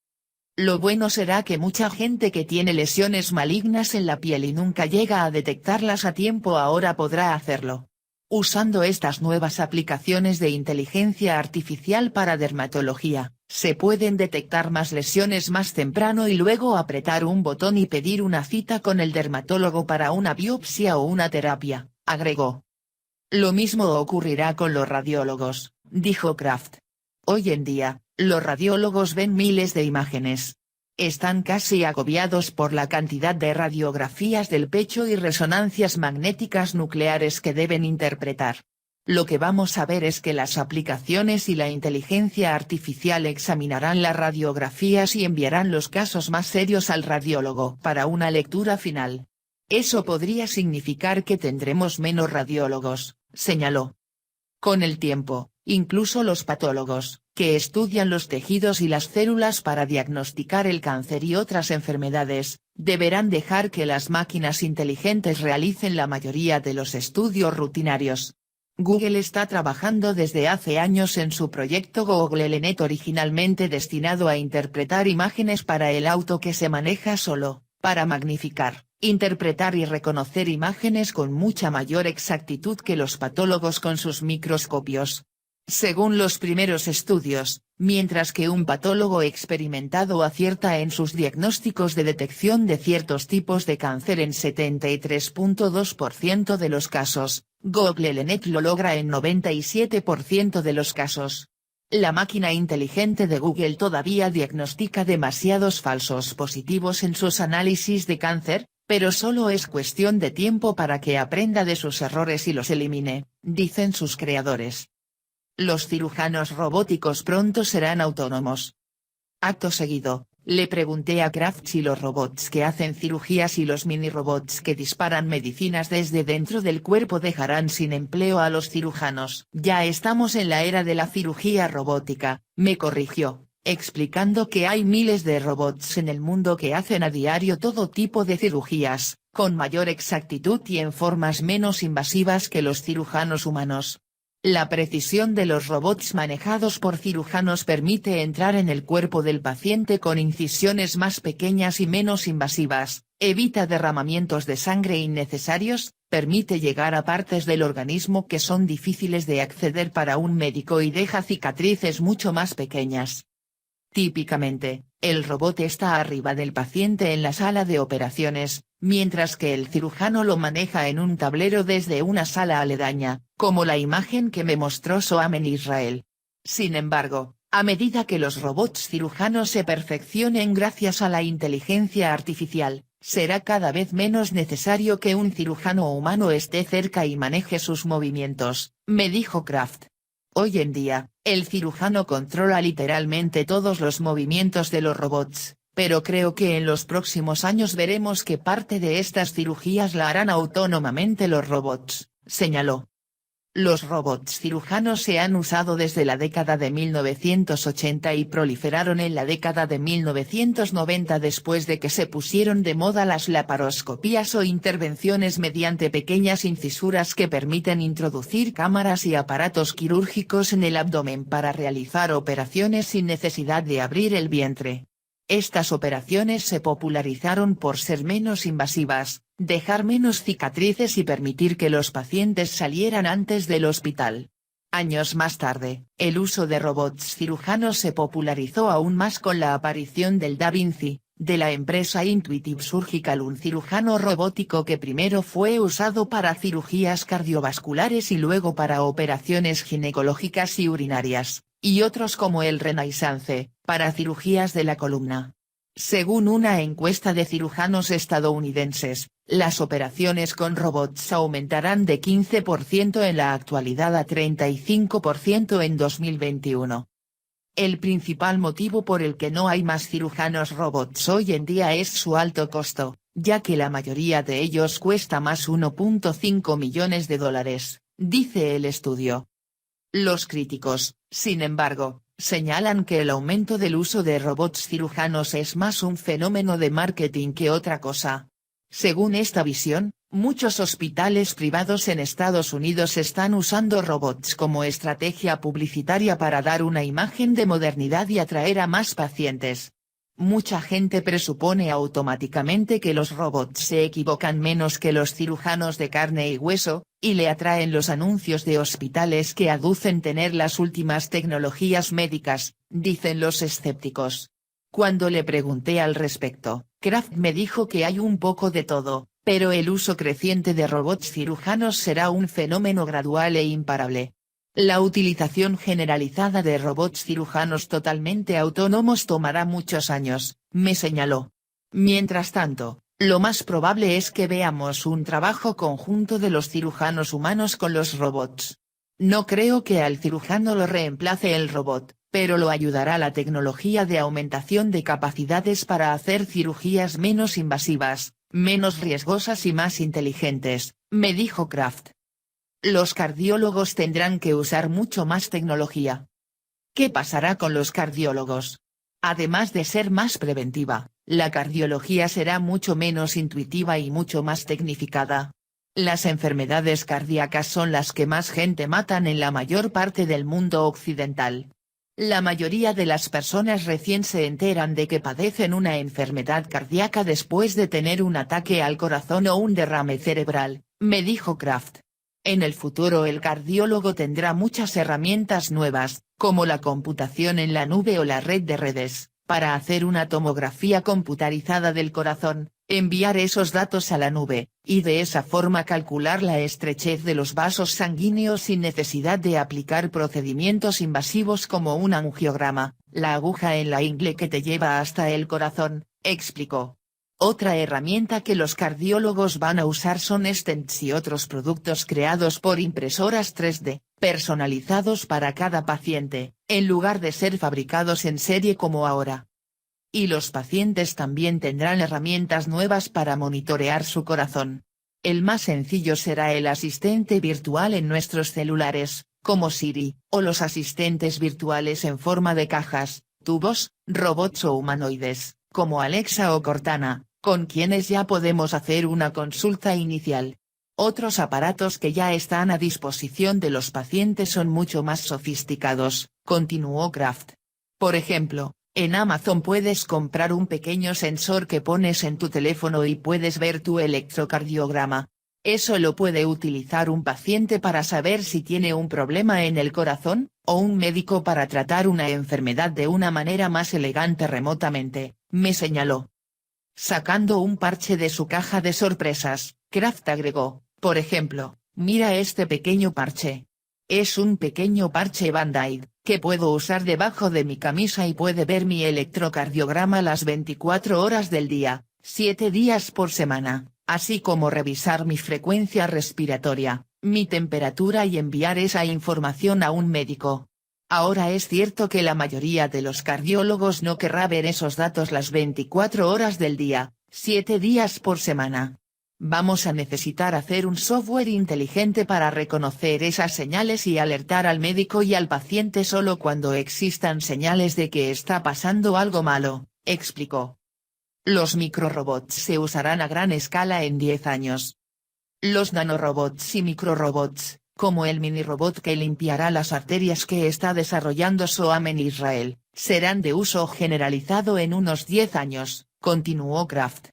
Lo bueno será que mucha gente que tiene lesiones malignas en la piel y nunca llega a detectarlas a tiempo ahora podrá hacerlo. Usando estas nuevas aplicaciones de inteligencia artificial para dermatología, se pueden detectar más lesiones más temprano y luego apretar un botón y pedir una cita con el dermatólogo para una biopsia o una terapia, agregó. Lo mismo ocurrirá con los radiólogos, dijo Kraft. Hoy en día, los radiólogos ven miles de imágenes. Están casi agobiados por la cantidad de radiografías del pecho y resonancias magnéticas nucleares que deben interpretar. Lo que vamos a ver es que las aplicaciones y la inteligencia artificial examinarán las radiografías y enviarán los casos más serios al radiólogo para una lectura final. Eso podría significar que tendremos menos radiólogos, señaló. Con el tiempo, incluso los patólogos, que estudian los tejidos y las células para diagnosticar el cáncer y otras enfermedades, deberán dejar que las máquinas inteligentes realicen la mayoría de los estudios rutinarios. Google está trabajando desde hace años en su proyecto GoogleNet, originalmente destinado a interpretar imágenes para el auto que se maneja solo, para magnificar, interpretar y reconocer imágenes con mucha mayor exactitud que los patólogos con sus microscopios. Según los primeros estudios, mientras que un patólogo experimentado acierta en sus diagnósticos de detección de ciertos tipos de cáncer en 73.2% de los casos, GoogleNet lo logra en 97% de los casos. La máquina inteligente de Google todavía diagnostica demasiados falsos positivos en sus análisis de cáncer, pero solo es cuestión de tiempo para que aprenda de sus errores y los elimine, dicen sus creadores. Los cirujanos robóticos pronto serán autónomos. Acto seguido, le pregunté a Kraft si los robots que hacen cirugías y los mini robots que disparan medicinas desde dentro del cuerpo dejarán sin empleo a los cirujanos. Ya estamos en la era de la cirugía robótica, me corrigió, explicando que hay miles de robots en el mundo que hacen a diario todo tipo de cirugías, con mayor exactitud y en formas menos invasivas que los cirujanos humanos. La precisión de los robots manejados por cirujanos permite entrar en el cuerpo del paciente con incisiones más pequeñas y menos invasivas, evita derramamientos de sangre innecesarios, permite llegar a partes del organismo que son difíciles de acceder para un médico y deja cicatrices mucho más pequeñas. Típicamente, el robot está arriba del paciente en la sala de operaciones, mientras que el cirujano lo maneja en un tablero desde una sala aledaña, como la imagen que me mostró Soham en Israel. Sin embargo, a medida que los robots cirujanos se perfeccionen gracias a la inteligencia artificial, será cada vez menos necesario que un cirujano humano esté cerca y maneje sus movimientos, me dijo Kraft. Hoy en día, el cirujano controla literalmente todos los movimientos de los robots, pero creo que en los próximos años veremos que parte de estas cirugías la harán autónomamente los robots, señaló. Los robots cirujanos se han usado desde la década de 1980 y proliferaron en la década de 1990 después de que se pusieron de moda las laparoscopías o intervenciones mediante pequeñas incisuras que permiten introducir cámaras y aparatos quirúrgicos en el abdomen para realizar operaciones sin necesidad de abrir el vientre. Estas operaciones se popularizaron por ser menos invasivas, dejar menos cicatrices y permitir que los pacientes salieran antes del hospital. Años más tarde, el uso de robots cirujanos se popularizó aún más con la aparición del Da Vinci, de la empresa Intuitive Surgical, un cirujano robótico que primero fue usado para cirugías cardiovasculares y luego para operaciones ginecológicas y urinarias, y otros como el Renaissance, para cirugías de la columna. Según una encuesta de cirujanos estadounidenses, las operaciones con robots aumentarán de 15% en la actualidad a 35% en 2021. El principal motivo por el que no hay más cirujanos robots hoy en día es su alto costo, ya que la mayoría de ellos cuesta más 1.5 millones de dólares, dice el estudio. Los críticos, sin embargo, señalan que el aumento del uso de robots cirujanos es más un fenómeno de marketing que otra cosa. Según esta visión, muchos hospitales privados en Estados Unidos están usando robots como estrategia publicitaria para dar una imagen de modernidad y atraer a más pacientes. Mucha gente presupone automáticamente que los robots se equivocan menos que los cirujanos de carne y hueso, y le atraen los anuncios de hospitales que aducen tener las últimas tecnologías médicas, dicen los escépticos. Cuando le pregunté al respecto, Kraft me dijo que hay un poco de todo, pero el uso creciente de robots cirujanos será un fenómeno gradual e imparable. La utilización generalizada de robots cirujanos totalmente autónomos tomará muchos años, me señaló. Mientras tanto, lo más probable es que veamos un trabajo conjunto de los cirujanos humanos con los robots. No creo que al cirujano lo reemplace el robot, pero lo ayudará la tecnología de aumentación de capacidades para hacer cirugías menos invasivas, menos riesgosas y más inteligentes, me dijo Kraft. Los cardiólogos tendrán que usar mucho más tecnología. ¿Qué pasará con los cardiólogos? Además de ser más preventiva, la cardiología será mucho menos intuitiva y mucho más tecnificada. Las enfermedades cardíacas son las que más gente matan en la mayor parte del mundo occidental. La mayoría de las personas recién se enteran de que padecen una enfermedad cardíaca después de tener un ataque al corazón o un derrame cerebral, me dijo Kraft. En el futuro el cardiólogo tendrá muchas herramientas nuevas, como la computación en la nube o la red de redes, para hacer una tomografía computarizada del corazón, enviar esos datos a la nube, y de esa forma calcular la estrechez de los vasos sanguíneos sin necesidad de aplicar procedimientos invasivos como un angiograma, la aguja en la ingle que te lleva hasta el corazón, explicó. Otra herramienta que los cardiólogos van a usar son stents y otros productos creados por impresoras 3D, personalizados para cada paciente, en lugar de ser fabricados en serie como ahora. y los pacientes también tendrán herramientas nuevas para monitorear su corazón. El más sencillo será el asistente virtual en nuestros celulares, como Siri, o los asistentes virtuales en forma de cajas, tubos, robots o humanoides, como Alexa o Cortana, con quienes ya podemos hacer una consulta inicial. Otros aparatos que ya están a disposición de los pacientes son mucho más sofisticados, continuó Kraft. Por ejemplo, en Amazon puedes comprar un pequeño sensor que pones en tu teléfono y puedes ver tu electrocardiograma. Eso lo puede utilizar un paciente para saber si tiene un problema en el corazón, o un médico para tratar una enfermedad de una manera más elegante remotamente, me señaló. Sacando un parche de su caja de sorpresas, Kraft agregó, por ejemplo, mira este pequeño parche. Es un pequeño parche Band-Aid, que puedo usar debajo de mi camisa y puede ver mi electrocardiograma las 24 horas del día, 7 días por semana, así como revisar mi frecuencia respiratoria, mi temperatura y enviar esa información a un médico. Ahora es cierto que la mayoría de los cardiólogos no querrá ver esos datos las 24 horas del día, 7 días por semana. Vamos a necesitar hacer un software inteligente para reconocer esas señales y alertar al médico y al paciente solo cuando existan señales de que está pasando algo malo, explicó. Los microrobots se usarán a gran escala en 10 años. Los nanorobots y microrobots, como el minirobot que limpiará las arterias que está desarrollando Soam en Israel, serán de uso generalizado en unos 10 años, continuó Kraft.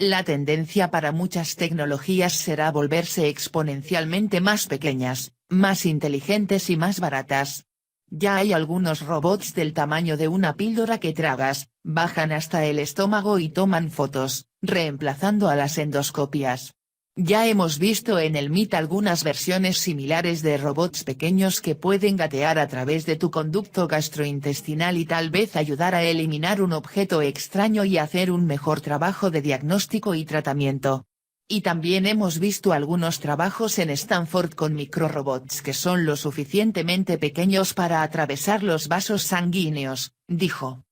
La tendencia para muchas tecnologías será volverse exponencialmente más pequeñas, más inteligentes y más baratas. Ya hay algunos robots del tamaño de una píldora que tragas, bajan hasta el estómago y toman fotos, reemplazando a las endoscopias. Ya hemos visto en el MIT algunas versiones similares de robots pequeños que pueden gatear a través de tu conducto gastrointestinal y tal vez ayudar a eliminar un objeto extraño y hacer un mejor trabajo de diagnóstico y tratamiento. Y también hemos visto algunos trabajos en Stanford con microrobots que son lo suficientemente pequeños para atravesar los vasos sanguíneos, dijo.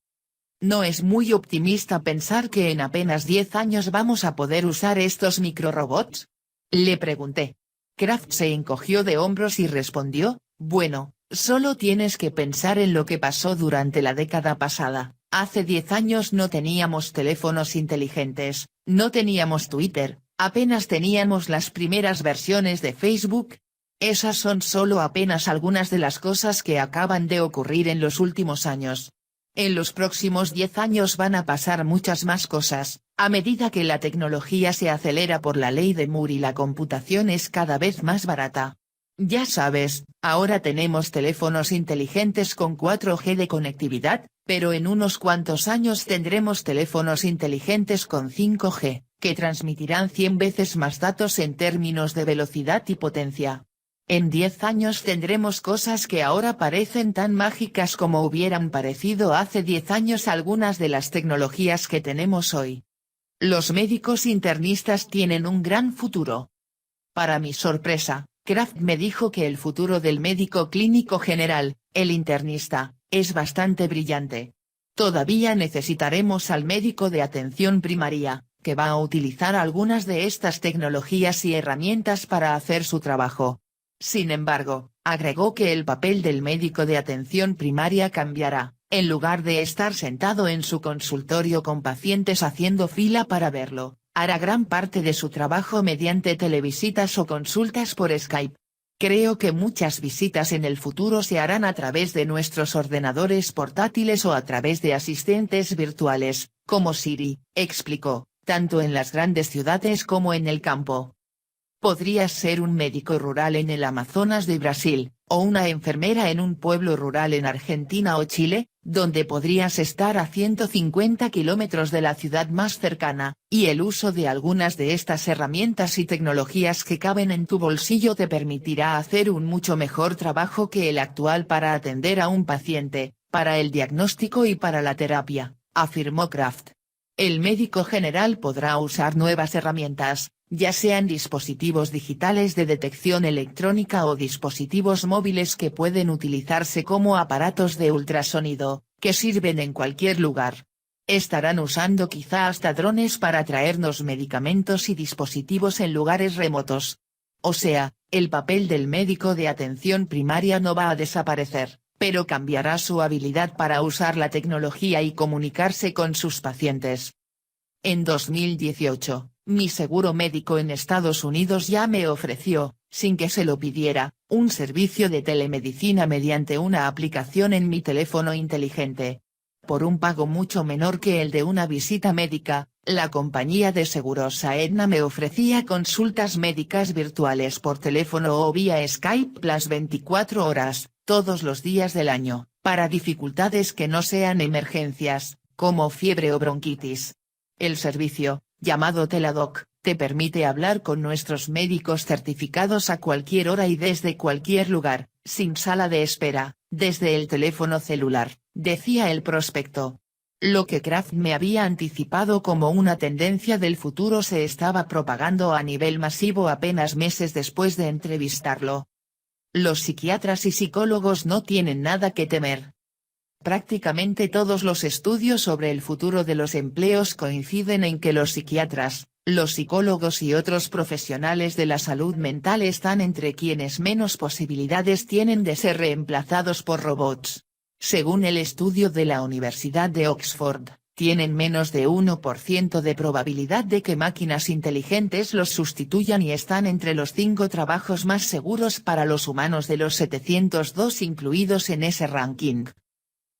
¿No es muy optimista pensar que en apenas 10 años vamos a poder usar estos microrobots? Le pregunté. Kraft se encogió de hombros y respondió, bueno, solo tienes que pensar en lo que pasó durante la década pasada. Hace 10 años no teníamos teléfonos inteligentes, no teníamos Twitter, apenas teníamos las primeras versiones de Facebook. Esas son solo apenas algunas de las cosas que acaban de ocurrir en los últimos años. En los próximos 10 años van a pasar muchas más cosas, a medida que la tecnología se acelera por la ley de Moore y la computación es cada vez más barata. Ya sabes, ahora tenemos teléfonos inteligentes con 4G de conectividad, pero en unos cuantos años tendremos teléfonos inteligentes con 5G, que transmitirán 100 veces más datos en términos de velocidad y potencia. En 10 años tendremos cosas que ahora parecen tan mágicas como hubieran parecido hace 10 años algunas de las tecnologías que tenemos hoy. Los médicos internistas tienen un gran futuro. Para mi sorpresa, Kraft me dijo que el futuro del médico clínico general, el internista, es bastante brillante. Todavía necesitaremos al médico de atención primaria, que va a utilizar algunas de estas tecnologías y herramientas para hacer su trabajo. Sin embargo, agregó que el papel del médico de atención primaria cambiará, en lugar de estar sentado en su consultorio con pacientes haciendo fila para verlo, hará gran parte de su trabajo mediante televisitas o consultas por Skype. Creo que muchas visitas en el futuro se harán a través de nuestros ordenadores portátiles o a través de asistentes virtuales, como Siri, explicó, tanto en las grandes ciudades como en el campo. Podrías ser un médico rural en el Amazonas de Brasil, o una enfermera en un pueblo rural en Argentina o Chile, donde podrías estar a 150 kilómetros de la ciudad más cercana, y el uso de algunas de estas herramientas y tecnologías que caben en tu bolsillo te permitirá hacer un mucho mejor trabajo que el actual para atender a un paciente, para el diagnóstico y para la terapia, afirmó Kraft. El médico general podrá usar nuevas herramientas, ya sean dispositivos digitales de detección electrónica o dispositivos móviles que pueden utilizarse como aparatos de ultrasonido, que sirven en cualquier lugar. Estarán usando quizá hasta drones para traernos medicamentos y dispositivos en lugares remotos. O sea, el papel del médico de atención primaria no va a desaparecer, pero cambiará su habilidad para usar la tecnología y comunicarse con sus pacientes. En 2018, mi seguro médico en Estados Unidos ya me ofreció, sin que se lo pidiera, un servicio de telemedicina mediante una aplicación en mi teléfono inteligente. Por un pago mucho menor que el de una visita médica, la compañía de seguros Aetna me ofrecía consultas médicas virtuales por teléfono o vía Skype las 24 horas, todos los días del año, para dificultades que no sean emergencias, como fiebre o bronquitis. El servicio, llamado Teladoc, te permite hablar con nuestros médicos certificados a cualquier hora y desde cualquier lugar, sin sala de espera, desde el teléfono celular, decía el prospecto. Lo que Kraft me había anticipado como una tendencia del futuro se estaba propagando a nivel masivo apenas meses después de entrevistarlo. Los psiquiatras y psicólogos no tienen nada que temer. Prácticamente todos los estudios sobre el futuro de los empleos coinciden en que los psiquiatras, los psicólogos y otros profesionales de la salud mental están entre quienes menos posibilidades tienen de ser reemplazados por robots. Según el estudio de la Universidad de Oxford, tienen menos de 1% de probabilidad de que máquinas inteligentes los sustituyan y están entre los 5 trabajos más seguros para los humanos de los 702 incluidos en ese ranking.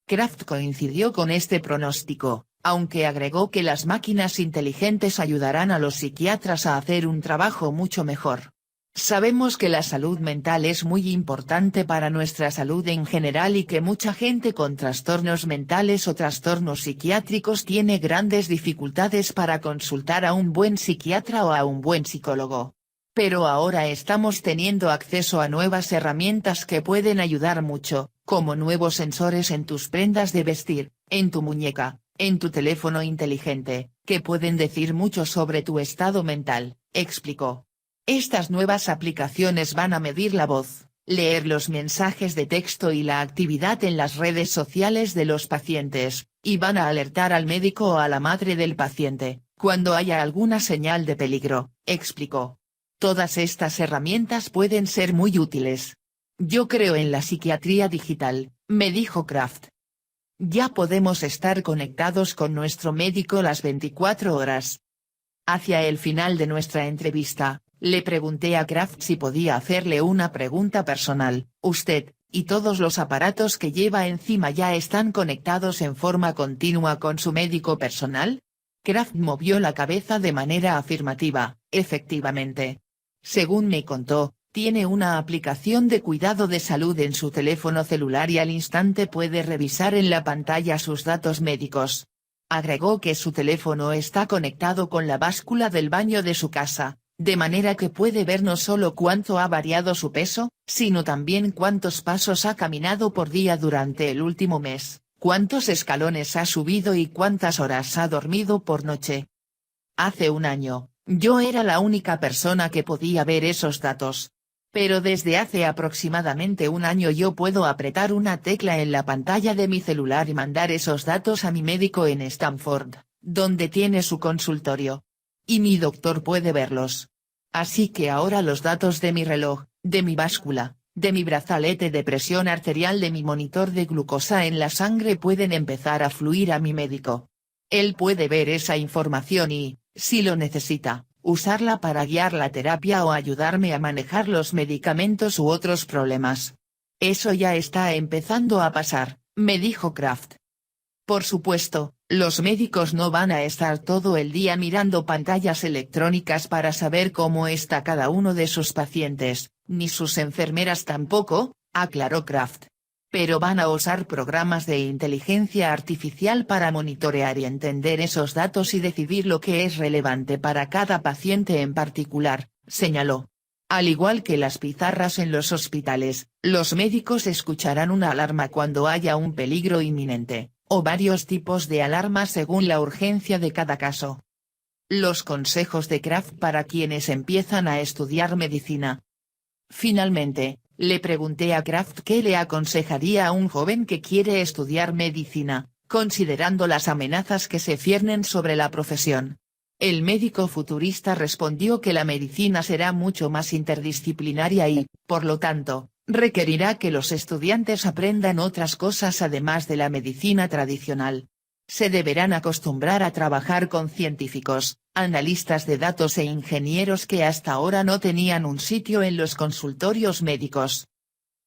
Kraft coincidió con este pronóstico, aunque agregó que las máquinas inteligentes ayudarán a los psiquiatras a hacer un trabajo mucho mejor. Sabemos que la salud mental es muy importante para nuestra salud en general y que mucha gente con trastornos mentales o trastornos psiquiátricos tiene grandes dificultades para consultar a un buen psiquiatra o a un buen psicólogo. Pero ahora estamos teniendo acceso a nuevas herramientas que pueden ayudar mucho, como nuevos sensores en tus prendas de vestir, en tu muñeca, en tu teléfono inteligente, que pueden decir mucho sobre tu estado mental, explicó. Estas nuevas aplicaciones van a medir la voz, leer los mensajes de texto y la actividad en las redes sociales de los pacientes, y van a alertar al médico o a la madre del paciente, cuando haya alguna señal de peligro, explicó. Todas estas herramientas pueden ser muy útiles. Yo creo en la psiquiatría digital, me dijo Kraft. Ya podemos estar conectados con nuestro médico las 24 horas. Hacia el final de nuestra entrevista, le pregunté a Kraft si podía hacerle una pregunta personal. ¿Usted, y todos los aparatos que lleva encima ya están conectados en forma continua con su médico personal? Kraft movió la cabeza de manera afirmativa, efectivamente. Según me contó, tiene una aplicación de cuidado de salud en su teléfono celular y al instante puede revisar en la pantalla sus datos médicos. Agregó que su teléfono está conectado con la báscula del baño de su casa, de manera que puede ver no solo cuánto ha variado su peso, sino también cuántos pasos ha caminado por día durante el último mes, cuántos escalones ha subido y cuántas horas ha dormido por noche. Hace un año, yo era la única persona que podía ver esos datos. Pero desde hace aproximadamente un año yo puedo apretar una tecla en la pantalla de mi celular y mandar esos datos a mi médico en Stanford, donde tiene su consultorio. Y mi doctor puede verlos. Así que ahora los datos de mi reloj, de mi báscula, de mi brazalete de presión arterial, de mi monitor de glucosa en la sangre pueden empezar a fluir a mi médico. Él puede ver esa información y, si lo necesita, usarla para guiar la terapia o ayudarme a manejar los medicamentos u otros problemas. Eso ya está empezando a pasar, me dijo Kraft. Por supuesto, los médicos no van a estar todo el día mirando pantallas electrónicas para saber cómo está cada uno de sus pacientes, ni sus enfermeras tampoco, aclaró Kraft. Pero van a usar programas de inteligencia artificial para monitorear y entender esos datos y decidir lo que es relevante para cada paciente en particular, señaló. Al igual que las pizarras en los hospitales, los médicos escucharán una alarma cuando haya un peligro inminente, o varios tipos de alarmas según la urgencia de cada caso. Los consejos de Kraft para quienes empiezan a estudiar medicina. Finalmente, le pregunté a Kraft qué le aconsejaría a un joven que quiere estudiar medicina, considerando las amenazas que se ciernen sobre la profesión. El médico futurista respondió que la medicina será mucho más interdisciplinaria y, por lo tanto, requerirá que los estudiantes aprendan otras cosas además de la medicina tradicional. Se deberán acostumbrar a trabajar con científicos, analistas de datos e ingenieros que hasta ahora no tenían un sitio en los consultorios médicos.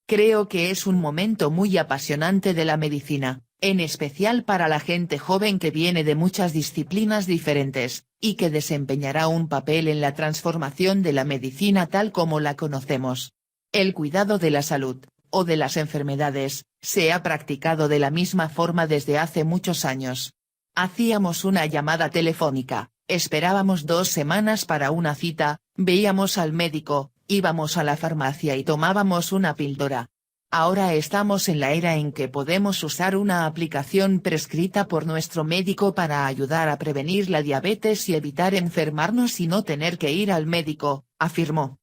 Creo que es un momento muy apasionante de la medicina, en especial para la gente joven que viene de muchas disciplinas diferentes, y que desempeñará un papel en la transformación de la medicina tal como la conocemos. El cuidado de la salud, o de las enfermedades, se ha practicado de la misma forma desde hace muchos años. Hacíamos una llamada telefónica, esperábamos 2 semanas para una cita, veíamos al médico, íbamos a la farmacia y tomábamos una píldora. Ahora estamos en la era en que podemos usar una aplicación prescrita por nuestro médico para ayudar a prevenir la diabetes y evitar enfermarnos y no tener que ir al médico, afirmó.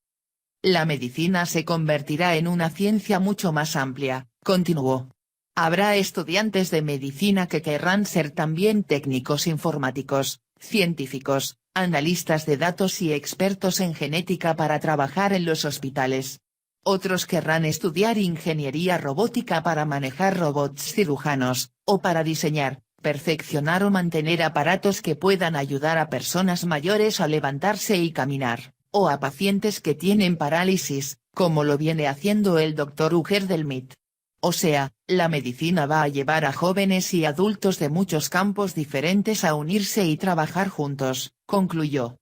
La medicina se convertirá en una ciencia mucho más amplia, continuó. Habrá estudiantes de medicina que querrán ser también técnicos informáticos, científicos, analistas de datos y expertos en genética para trabajar en los hospitales. Otros querrán estudiar ingeniería robótica para manejar robots cirujanos, o para diseñar, perfeccionar o mantener aparatos que puedan ayudar a personas mayores a levantarse y caminar, o a pacientes que tienen parálisis, como lo viene haciendo el Dr. Uger Delmit. O sea, la medicina va a llevar a jóvenes y adultos de muchos campos diferentes a unirse y trabajar juntos, concluyó.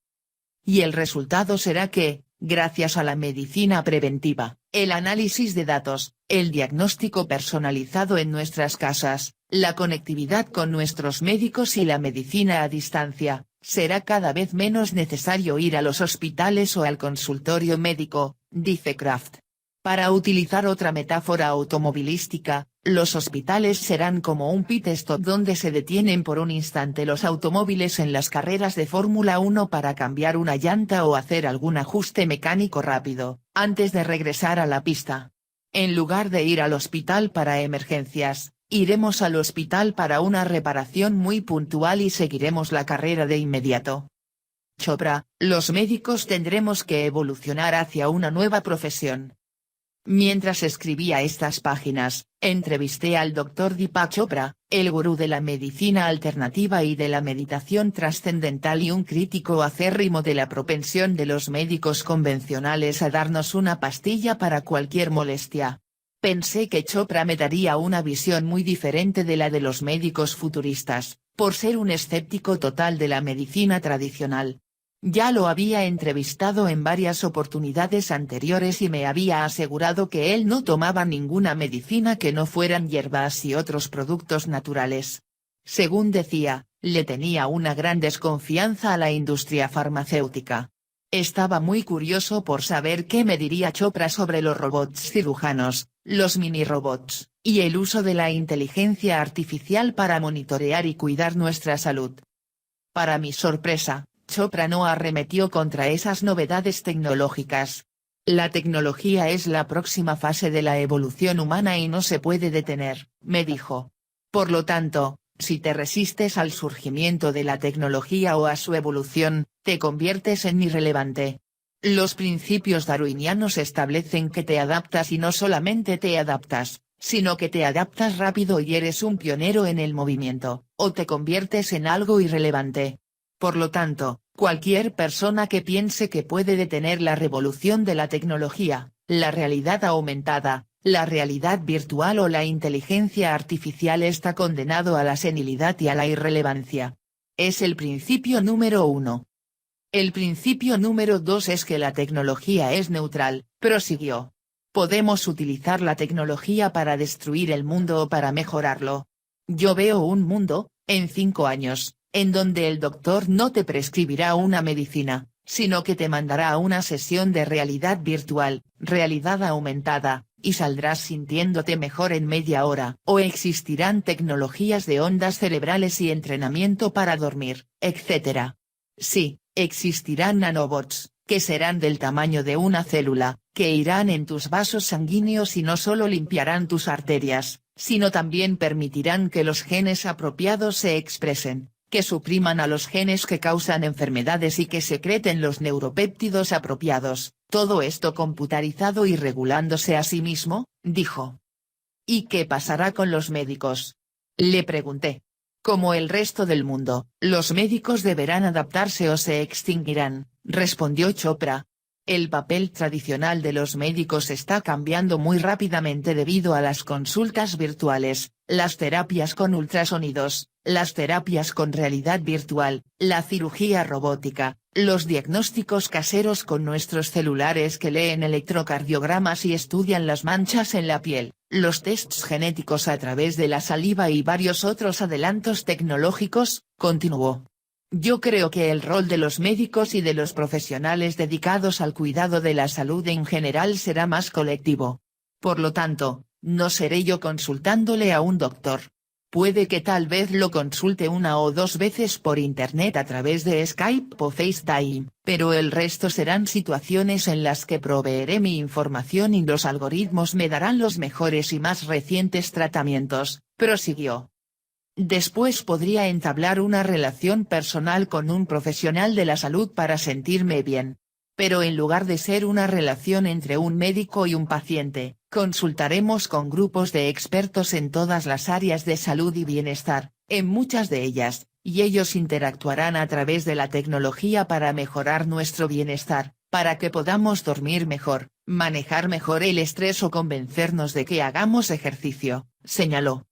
Y el resultado será que, gracias a la medicina preventiva, el análisis de datos, el diagnóstico personalizado en nuestras casas, la conectividad con nuestros médicos y la medicina a distancia, será cada vez menos necesario ir a los hospitales o al consultorio médico, dice Kraft. Para utilizar otra metáfora automovilística, los hospitales serán como un pit stop donde se detienen por un instante los automóviles en las carreras de Fórmula 1 para cambiar una llanta o hacer algún ajuste mecánico rápido, antes de regresar a la pista. En lugar de ir al hospital para emergencias, iremos al hospital para una reparación muy puntual y seguiremos la carrera de inmediato. Chopra, los médicos tendremos que evolucionar hacia una nueva profesión. Mientras escribía estas páginas, entrevisté al Dr. Deepak Chopra, el gurú de la medicina alternativa y de la meditación trascendental y un crítico acérrimo de la propensión de los médicos convencionales a darnos una pastilla para cualquier molestia. Pensé que Chopra me daría una visión muy diferente de la de los médicos futuristas, por ser un escéptico total de la medicina tradicional. Ya lo había entrevistado en varias oportunidades anteriores y me había asegurado que él no tomaba ninguna medicina que no fueran hierbas y otros productos naturales. Según decía, le tenía una gran desconfianza a la industria farmacéutica. Estaba muy curioso por saber qué me diría Chopra sobre los robots cirujanos, los mini robots, y el uso de la inteligencia artificial para monitorear y cuidar nuestra salud. Para mi sorpresa, Chopra no arremetió contra esas novedades tecnológicas. La tecnología es la próxima fase de la evolución humana y no se puede detener, me dijo. Por lo tanto, si te resistes al surgimiento de la tecnología o a su evolución, te conviertes en irrelevante. Los principios darwinianos establecen que te adaptas y no solamente te adaptas, sino que te adaptas rápido y eres un pionero en el movimiento, o te conviertes en algo irrelevante. Por lo tanto, cualquier persona que piense que puede detener la revolución de la tecnología, la realidad aumentada, la realidad virtual o la inteligencia artificial está condenado a la senilidad y a la irrelevancia. Es el principio número 1. El principio número 2 es que la tecnología es neutral, prosiguió. Podemos utilizar la tecnología para destruir el mundo o para mejorarlo. Yo veo un mundo, en 5 años, en donde el doctor no te prescribirá una medicina, sino que te mandará a una sesión de realidad virtual, realidad aumentada, y saldrás sintiéndote mejor en media hora. O existirán tecnologías de ondas cerebrales y entrenamiento para dormir, etc. Sí, existirán nanobots, que serán del tamaño de una célula, que irán en tus vasos sanguíneos y no solo limpiarán tus arterias, sino también permitirán que los genes apropiados se expresen, que supriman a los genes que causan enfermedades y que secreten los neuropéptidos apropiados, todo esto computarizado y regulándose a sí mismo, dijo. ¿Y qué pasará con los médicos? Le pregunté. Como el resto del mundo, los médicos deberán adaptarse o se extinguirán, respondió Chopra. El papel tradicional de los médicos está cambiando muy rápidamente debido a las consultas virtuales, las terapias con ultrasonidos, las terapias con realidad virtual, la cirugía robótica, los diagnósticos caseros con nuestros celulares que leen electrocardiogramas y estudian las manchas en la piel, los tests genéticos a través de la saliva y varios otros adelantos tecnológicos, continuó. Yo creo que el rol de los médicos y de los profesionales dedicados al cuidado de la salud en general será más colectivo. Por lo tanto, no seré yo consultándole a un doctor. Puede que tal vez lo consulte una o dos veces por internet a través de Skype o FaceTime, pero el resto serán situaciones en las que proveeré mi información y los algoritmos me darán los mejores y más recientes tratamientos, prosiguió. Después podría entablar una relación personal con un profesional de la salud para sentirme bien. Pero en lugar de ser una relación entre un médico y un paciente, consultaremos con grupos de expertos en todas las áreas de salud y bienestar, en muchas de ellas, y ellos interactuarán a través de la tecnología para mejorar nuestro bienestar, para que podamos dormir mejor, manejar mejor el estrés o convencernos de que hagamos ejercicio, señaló.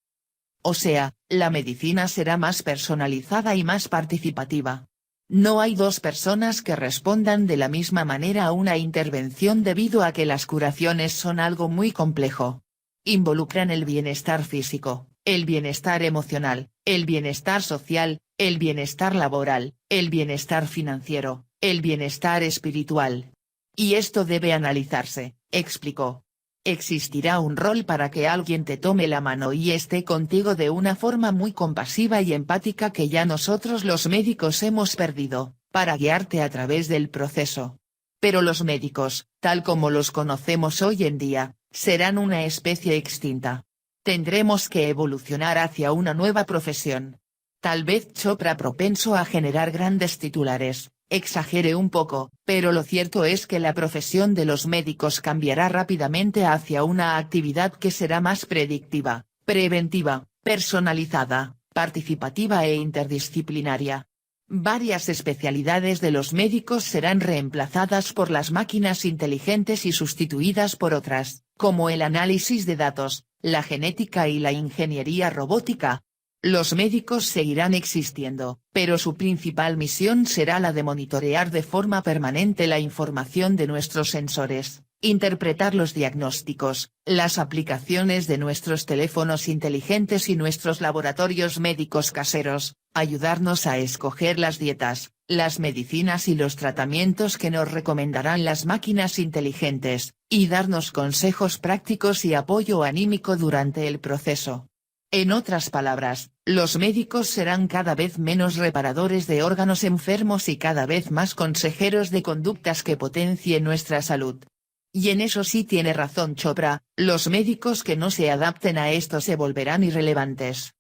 O sea, la medicina será más personalizada y más participativa. No hay dos personas que respondan de la misma manera a una intervención debido a que las curaciones son algo muy complejo. Involucran el bienestar físico, el bienestar emocional, el bienestar social, el bienestar laboral, el bienestar financiero, el bienestar espiritual. Y esto debe analizarse, explicó. Existirá un rol para que alguien te tome la mano y esté contigo de una forma muy compasiva y empática que ya nosotros los médicos hemos perdido, para guiarte a través del proceso. Pero los médicos, tal como los conocemos hoy en día, serán una especie extinta. Tendremos que evolucionar hacia una nueva profesión. Tal vez Chopra propenso a generar grandes titulares. Exagere un poco, pero lo cierto es que la profesión de los médicos cambiará rápidamente hacia una actividad que será más predictiva, preventiva, personalizada, participativa e interdisciplinaria. Varias especialidades de los médicos serán reemplazadas por las máquinas inteligentes y sustituidas por otras, como el análisis de datos, la genética y la ingeniería robótica. Los médicos seguirán existiendo, pero su principal misión será la de monitorear de forma permanente la información de nuestros sensores, interpretar los diagnósticos, las aplicaciones de nuestros teléfonos inteligentes y nuestros laboratorios médicos caseros, ayudarnos a escoger las dietas, las medicinas y los tratamientos que nos recomendarán las máquinas inteligentes, y darnos consejos prácticos y apoyo anímico durante el proceso. En otras palabras, los médicos serán cada vez menos reparadores de órganos enfermos y cada vez más consejeros de conductas que potencien nuestra salud. Y en eso sí tiene razón Chopra, los médicos que no se adapten a esto se volverán irrelevantes.